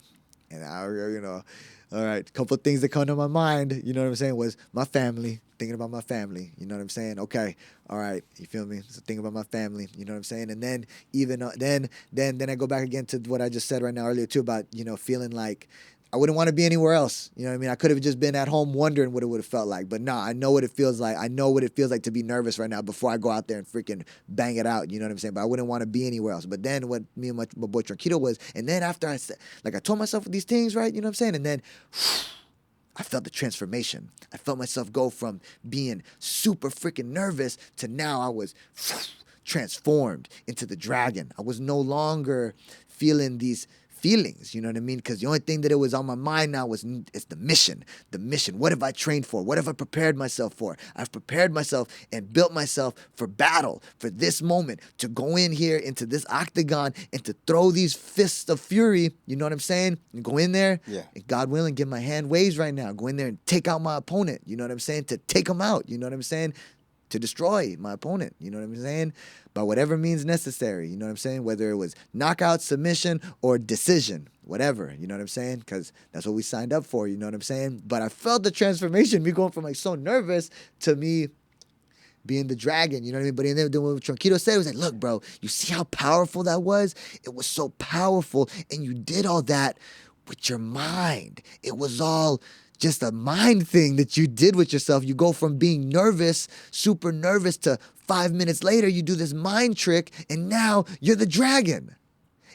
And I, you know, all right, a couple of things that come to my mind, you know what I'm saying, was my family, thinking about my family, you know what I'm saying? Okay, all right, you feel me? So thinking about my family, you know what I'm saying? And then even, then I go back again to what I just said right now earlier too about, you know, feeling like I wouldn't want to be anywhere else. You know what I mean? I could have just been at home wondering what it would have felt like. But nah, I know what it feels like. I know what it feels like to be nervous right now before I go out there and freaking bang it out. You know what I'm saying? But I wouldn't want to be anywhere else. But then what me and my boy Tranquito was, and then after I said, like I told myself these things, right? You know what I'm saying? And then I felt the transformation. I felt myself go from being super freaking nervous to now I was transformed into the dragon. I was no longer feeling these feelings, you know what I mean? Because the only thing that it was on my mind now is the mission. The mission. What have I trained for? What have I prepared myself for? I've prepared myself and built myself for battle, for this moment, to go in here into this octagon and to throw these fists of fury, you know what I'm saying? And go in there, and God willing, get my hand waves right now. Go in there and take out my opponent, you know what I'm saying? To take him out, you know what I'm saying? To destroy my opponent, you know what I'm saying? By whatever means necessary, you know what I'm saying? Whether it was knockout, submission, or decision, whatever, you know what I'm saying? Because that's what we signed up for, you know what I'm saying? But I felt the transformation, me going from like so nervous to me being the dragon, you know what I mean? But then what Tranquito said was like, look, bro, you see how powerful that was? It was so powerful, and you did all that with your mind. It was all just a mind thing that you did with yourself. You go from being nervous, super nervous, to 5 minutes later, you do this mind trick, and now you're the dragon.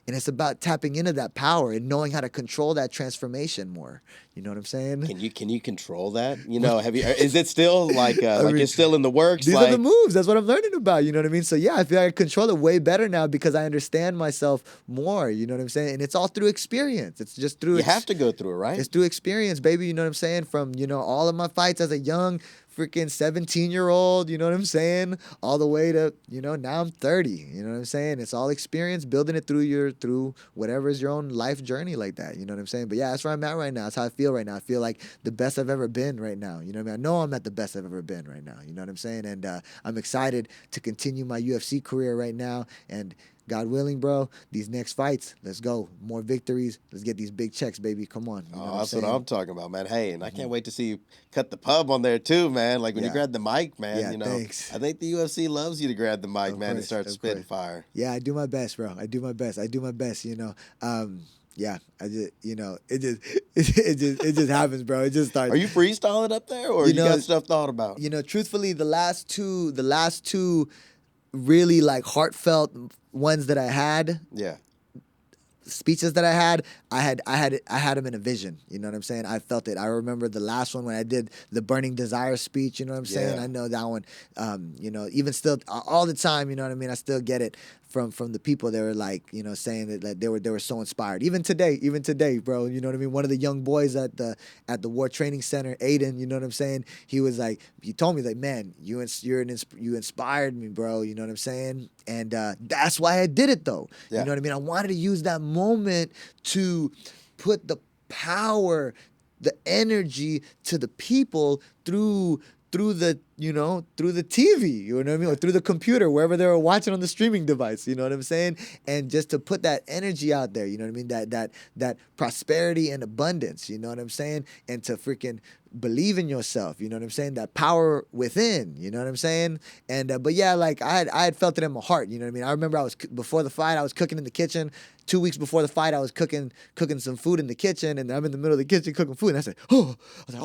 And it's about tapping into that power and knowing how to control that transformation more. You know what I'm saying? Can you control that? You know, is it still like I mean, it's still in the works? These are like the moves. That's what I'm learning about. You know what I mean? So yeah, I feel like I control it way better now because I understand myself more. You know what I'm saying? And it's all through experience. It's just through. you have to go through it, right? It's through experience, baby. You know what I'm saying? From all of my fights as a young freaking 17-year-old. You know what I'm saying? All the way to now I'm 30. You know what I'm saying? It's all experience, building it through whatever is your own life journey like that. You know what I'm saying? But yeah, that's where I'm at right now. That's how I feel right now. I feel like the best I've ever been right now. You know what I mean? I know I'm at the best I've ever been right now. You know what I'm saying? And I'm excited to continue my UFC career right now. And God willing, bro, these next fights, let's go. More victories. Let's get these big checks, baby. Come on. You know what I'm That's saying? what I'm talking about, man. Hey, and I can't wait to see you cut the pub on there too, man. Like when you grab the mic, man. Yeah, you know, thanks. I think the UFC loves you to grab the mic, Of man, and course, start of spitting course. fire. Yeah, I do my best, bro. I do my best. Yeah, I just, it just happens, bro. It just starts. Are you freestyling up there, or you got stuff thought about? Truthfully, the last two really like heartfelt ones that I had, Yeah. speeches that I had them in a vision. You know what I'm saying? I felt it. I remember the last one when I did the Burning Desire speech. You know what I'm saying? Yeah. I know that one. Even still, all the time. You know what I mean? I still get it from the people. They were like, saying that they were so inspired. Even today, bro. You know what I mean? One of the young boys at the War Training Center, Aiden. You know what I'm saying? He was like, he told me like, man, you inspired me, bro. You know what I'm saying? And that's why I did it, though. Yeah. You know what I mean? I wanted to use that moment to put the power, the energy to the people through the TV, you know what I mean, or through the computer, wherever they were watching on the streaming device, you know what I'm saying, and just to put that energy out there, you know what I mean, that prosperity and abundance, you know what I'm saying, and to freaking believe in yourself, you know what I'm saying, that power within, you know what I'm saying, and but yeah, like I had felt it in my heart, you know what I mean. I remember before the fight, I was cooking in the kitchen. 2 weeks before the fight, I was cooking some food in the kitchen, and I'm in the middle of the kitchen cooking food, and I said, oh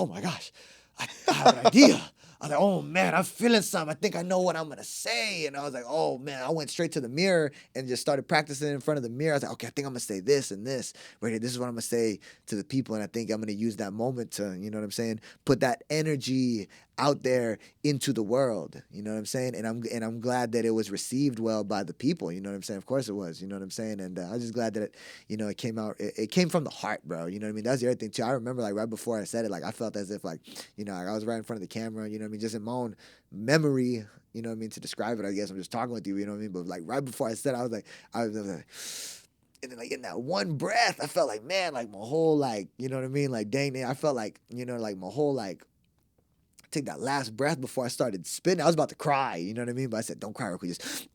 my gosh, I have an idea. I was like, oh man, I'm feeling something. I think I know what I'm gonna say. And I was like, oh man, I went straight to the mirror and just started practicing in front of the mirror. I was like, okay, I think I'm gonna say this and this. Right here, this is what I'm gonna say to the people. And I think I'm gonna use that moment to, you know what I'm saying, put that energy out there into the world. You know what I'm saying? And I'm glad that it was received well by the people. You know what I'm saying? Of course it was. You know what I'm saying? And I was just glad that it came out. It came from the heart, bro. You know what I mean? That's the other thing too. I remember like right before I said it, like I felt as if like, like I was right in front of the camera. You know what I mean? Just in my own memory. You know what I mean? To describe it, I guess I'm just talking with you. You know what I mean? But like right before I said it, I was like. And then like in that one breath, I felt like, man, like my whole like, you know what I mean? Like dang, I felt like, like my whole like, take that last breath before I started spitting. I was about to cry, you know what I mean? But I said, don't cry real quick. Just,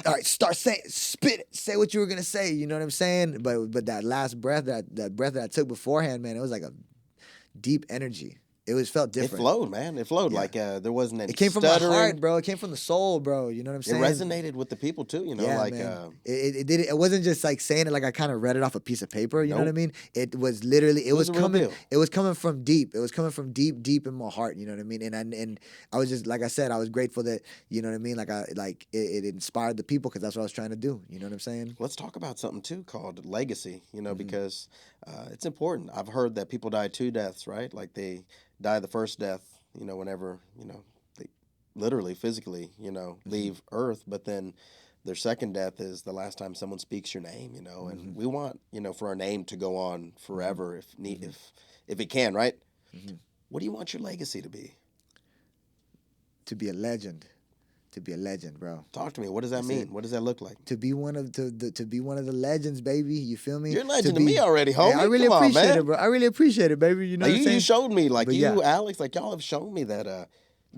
all right, start saying, spit it. Say what you were going to say, you know what I'm saying? But that last breath, that breath that I took beforehand, man, it was like a deep energy. It felt different. It flowed, man. It flowed. Yeah. Like there wasn't any It came from stuttering. my heart, bro. It came from the soul, bro. You know what I'm saying? It resonated with the people too, you know, Yeah, like man. It did. It wasn't just like saying it like I kind of read it off a piece of paper. You know what I Nope. mean? It was literally. It was a real coming. deal. It was coming from deep. It was coming from deep in my heart. You know what I mean? And I was just like I said. I was grateful that you know what I mean. Like it inspired the people because that's what I was trying to do. You know what I'm saying? Let's talk about something too called legacy, you know, because it's important. I've heard that people die 2 deaths, right? Like they die the first death, you know, whenever, you know, they literally, physically, you know, leave Earth, but then their second death is the last time someone speaks your name, you know, and we want, you know, for our name to go on forever if it can, right? What do you want your legacy to be? To be a legend. To be a legend, bro. Talk to me. What does that mean? What does that look like? To be one of the legends, baby. You feel me? You're a legend to me already, homie. Hey, I really Come on, appreciate man. it, bro. I really appreciate it, baby. You know Like, what I'm saying? you showed me, like But you, yeah. Alex, like y'all have shown me that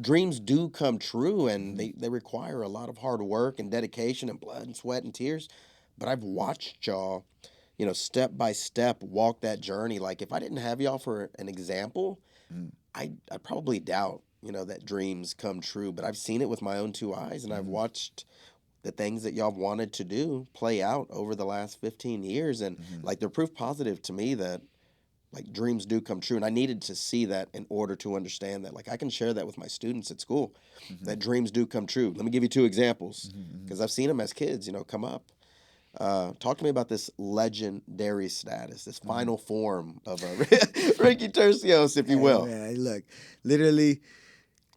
dreams do come true, and they require a lot of hard work and dedication and blood and sweat and tears. But I've watched y'all, you know, step by step walk that journey. Like if I didn't have y'all for an example, I'd probably doubt, you know, that dreams come true. But I've seen it with my own 2 eyes, and I've watched the things that y'all wanted to do play out over the last 15 years. And like they're proof positive to me that like dreams do come true. And I needed to see that in order to understand that. Like I can share that with my students at school, that dreams do come true. Let me give you 2 examples because I've seen them as kids, you know, come up. Talk to me about this legendary status, this final form of Ricky Turcios, if you Hey, will. man, look, literally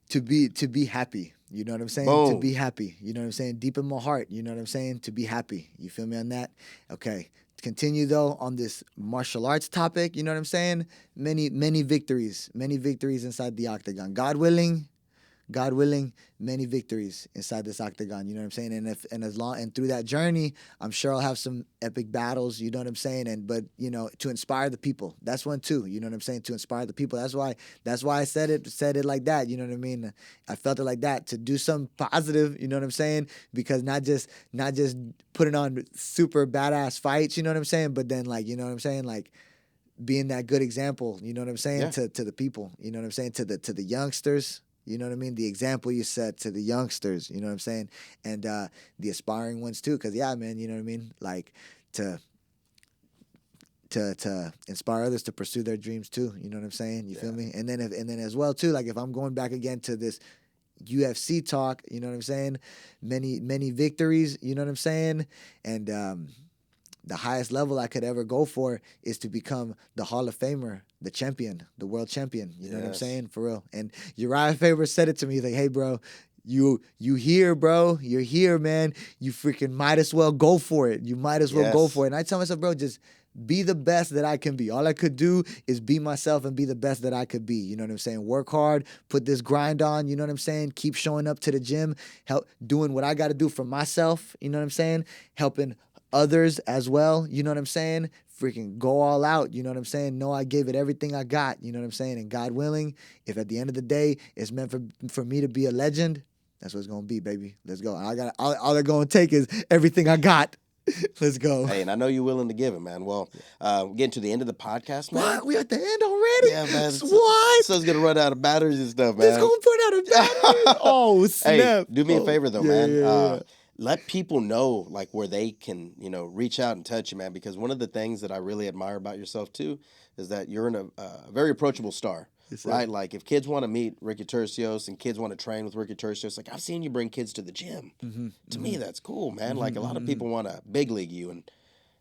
to be happy. You know what I'm saying? To Boom. be happy. You know what I'm saying? Deep in my heart. You know what I'm saying? To be happy. You feel me on that? Okay. Continue though on this martial arts topic. You know what I'm saying? Many victories inside the octagon. God willing, many victories inside this octagon. You know what I'm saying? And through that journey, I'm sure I'll have some epic battles. You know what I'm saying? But to inspire the people. That's one too. You know what I'm saying? To inspire the people. That's why I said it like that. You know what I mean? I felt it like that to do something positive. You know what I'm saying? Because not just putting on super badass fights. You know what I'm saying? But then you know what I'm saying? Being that good example. You know what I'm saying? Yeah. To the people. You know what I'm saying? To the youngsters. You know what I mean? The example you set to the youngsters, you know what I'm saying? And the aspiring ones too, because yeah, man, you know what I mean? To inspire others to pursue their dreams too, you know what I'm saying? You feel me? And then as well too, if I'm going back again to this UFC talk, you know what I'm saying? Many victories, you know what I'm saying? And the highest level I could ever go for is to become the Hall of Famer, the champion, the world champion. You know what I'm saying? For real. And Uriah Faber said it to me. He's like, hey, bro, you here, bro. You're here, man. You freaking might as well go for it. You might as well go for it. And I tell myself, bro, just be the best that I can be. All I could do is be myself and be the best that I could be. You know what I'm saying? Work hard, put this grind on, you know what I'm saying? Keep showing up to the gym, help doing what I got to do for myself, you know what I'm saying? Helping others as well, you know what I'm saying? Freaking go all out, you know what I'm saying? Know I gave it everything I got, you know what I'm saying? And God willing, if at the end of the day it's meant for me to be a legend, that's what it's gonna be, baby. Let's go. All they're gonna take is everything I got. Let's go. Hey, and I know you're willing to give it, man. Well, getting to the end of the podcast, man. What? We at the end already? Yeah, man. What? So it's gonna run out of batteries and stuff, man. It's gonna put out a battery. Oh snap! Hey, do me a favor though, man. Yeah. Let people know where they can, reach out and touch you, man. Because one of the things that I really admire about yourself too is that you're a very approachable star. Yes, sir. Right? If kids want to meet Ricky Turcios and kids want to train with Ricky Turcios, I've seen you bring kids to the gym. To me, that's cool, man. A lot of people want to big league you and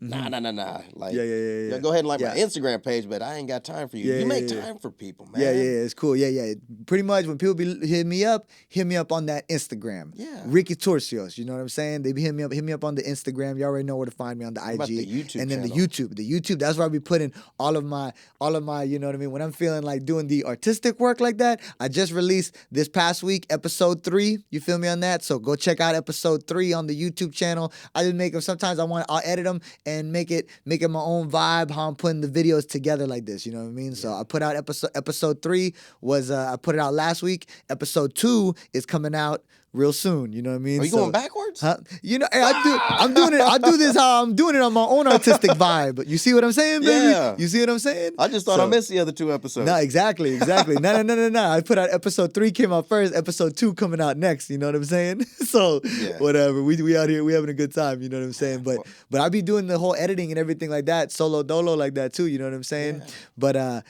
nah. Yeah. Go ahead and my Instagram page, but I ain't got time for you. You make time for people, man. Yeah, it's cool. Yeah. Pretty much when people be hitting me up on that Instagram. Yeah. Ricky Turcios, you know what I'm saying? They be hitting me up on the Instagram. You already know where to find me on the IG. About the YouTube and then channel? the YouTube. That's where I be putting all of my, you know what I mean? When I'm feeling like doing the artistic work like that, I just released this past week, episode 3. You feel me on that? So go check out episode 3 on the YouTube channel. I just make them, sometimes I'll edit them and make it my own vibe, how I'm putting the videos together like this, you know what I mean? Yeah. So I put out episode 3 was I put it out last week. Episode 2 is coming out real soon, you know what I mean? Are you going backwards? Huh? You know, hey, I'm doing it. I do this how I'm doing it on my own artistic vibe. You see what I'm saying, baby? Yeah. You see what I'm saying? I just thought I missed the other 2 episodes. No, exactly. No. I put out episode 3 came out first, episode 2 coming out next. You know what I'm saying? So whatever. We out here, we having a good time. You know what I'm saying? But I be doing the whole editing and everything like that, solo dolo like that too. You know what I'm saying? Yeah. But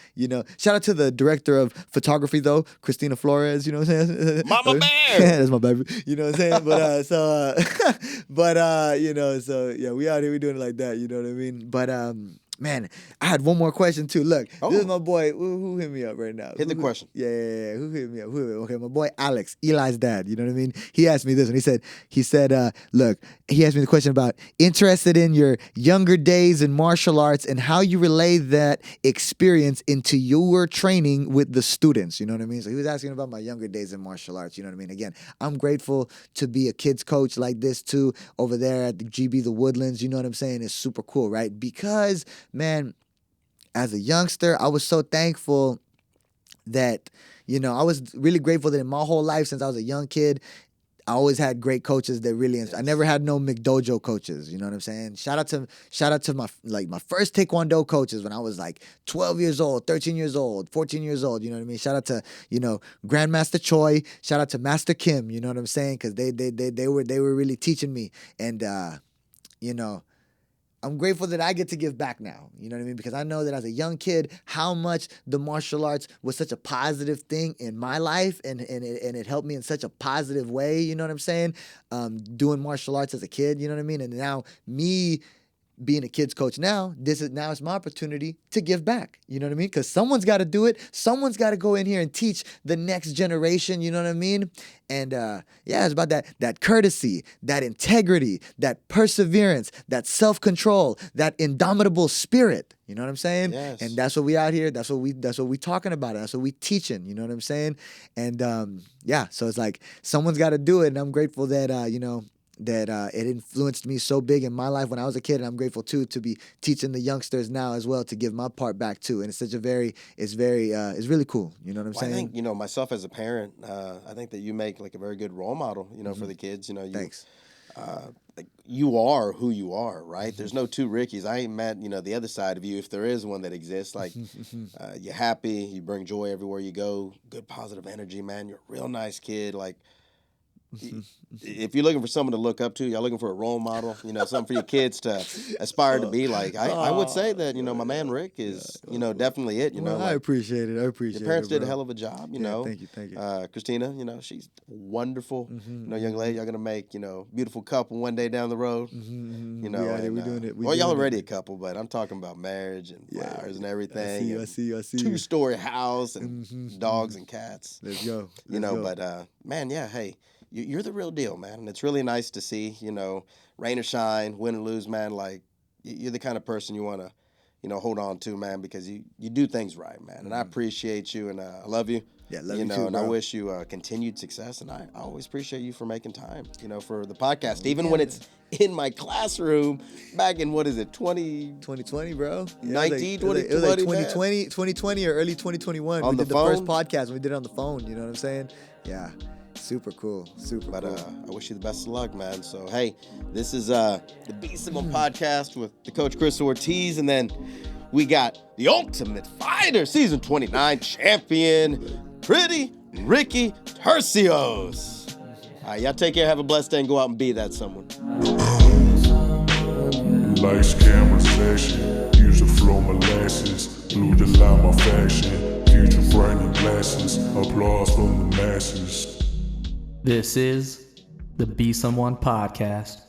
shout out to the director of photography though, Christina Flores. You know what I'm saying? Mama Bear. That's my baby. You know what I'm saying? We out here, we doing it like that. You know what I mean? But man, I had one more question too. Look, this is my boy. Who hit me up right now? Hit the question. Yeah. Who hit me up? Okay, my boy Alex, Eli's dad. You know what I mean? He asked me this, and he said, look, he asked me the question about interested in your younger days in martial arts and how you relay that experience into your training with the students. You know what I mean? So he was asking about my younger days in martial arts. You know what I mean? Again, I'm grateful to be a kids coach like this too over there at the GB The Woodlands. You know what I'm saying? It's super cool, right? Because man, as a youngster, I was so thankful that, I was really grateful that in my whole life since I was a young kid, I always had great coaches that really, I never had no McDojo coaches, you know what I'm saying? Shout out to my first Taekwondo coaches when I was 12 years old, 13 years old, 14 years old, you know what I mean? Shout out to, Grandmaster Choi, shout out to Master Kim, you know what I'm saying? Cause they were really teaching me and, I'm grateful that I get to give back now. You know what I mean? Because I know that as a young kid, how much the martial arts was such a positive thing in my life, and it helped me in such a positive way. You know what I'm saying? Doing martial arts as a kid. You know what I mean? And now me being a kids coach now, it's my opportunity to give back. You know what I mean? Because someone's got to do it. Someone's got to go in here and teach the next generation. You know what I mean? And it's about that courtesy, that integrity, that perseverance, that self-control, that indomitable spirit. You know what I'm saying? Yes. And that's what we out here. That's what we talking about. That's what we teaching. You know what I'm saying? And so it's like someone's got to do it, and I'm grateful that it influenced me so big in my life when I was a kid, and I'm grateful too to be teaching the youngsters now as well to give my part back too. And it's it's really cool. You know what I'm saying? I think myself as a parent, I think that you make like a very good role model, for the kids. Thanks. Like you are who you are, right? There's no two Rickies. I ain't met the other side of you, if there is one that exists. Like you're happy, you bring joy everywhere you go, good positive energy, man. You're a real nice kid, like. If you're looking for someone to look up to, you're looking for a role model, something for your kids to aspire to be like. I would say that, my man Rick is, definitely it. I appreciate it. Your parents did a hell of a job, Thank you. Christina, she's wonderful, young lady. Y'all gonna make, beautiful couple one day down the road. We're doing it. Y'all already a couple, but I'm talking about marriage and flowers and everything. I see. 2-story house and dogs and cats. Let's go. But man, hey. You're the real deal, man. And it's really nice to see, rain or shine, win or lose, man. Like, you're the kind of person you want to, hold on to, man, because you do things right, man. And I appreciate you, and I love you. Yeah, love you too, and bro. I wish you continued success. And I always appreciate you for making time, for the podcast. Even when it's in my classroom back in, 2020, bro. 19, it was like 2020, 2020 or early 2021. On we the did the phone? first podcast. We did it on the phone. You know what I'm saying? Yeah. Super cool. But I wish you the best of luck, man. So, hey, this is the Be Someone podcast with the coach Chris Ortiz. And then we got the Ultimate Fighter Season 29 champion, Pretty Ricky Turcios. All right, y'all take care. Have a blessed day and go out and be that someone. Lights, camera, action. Use the flow, molasses. Blue the line, my fashion. Future brightening glasses. Applause from the masses. This is the Be Someone podcast.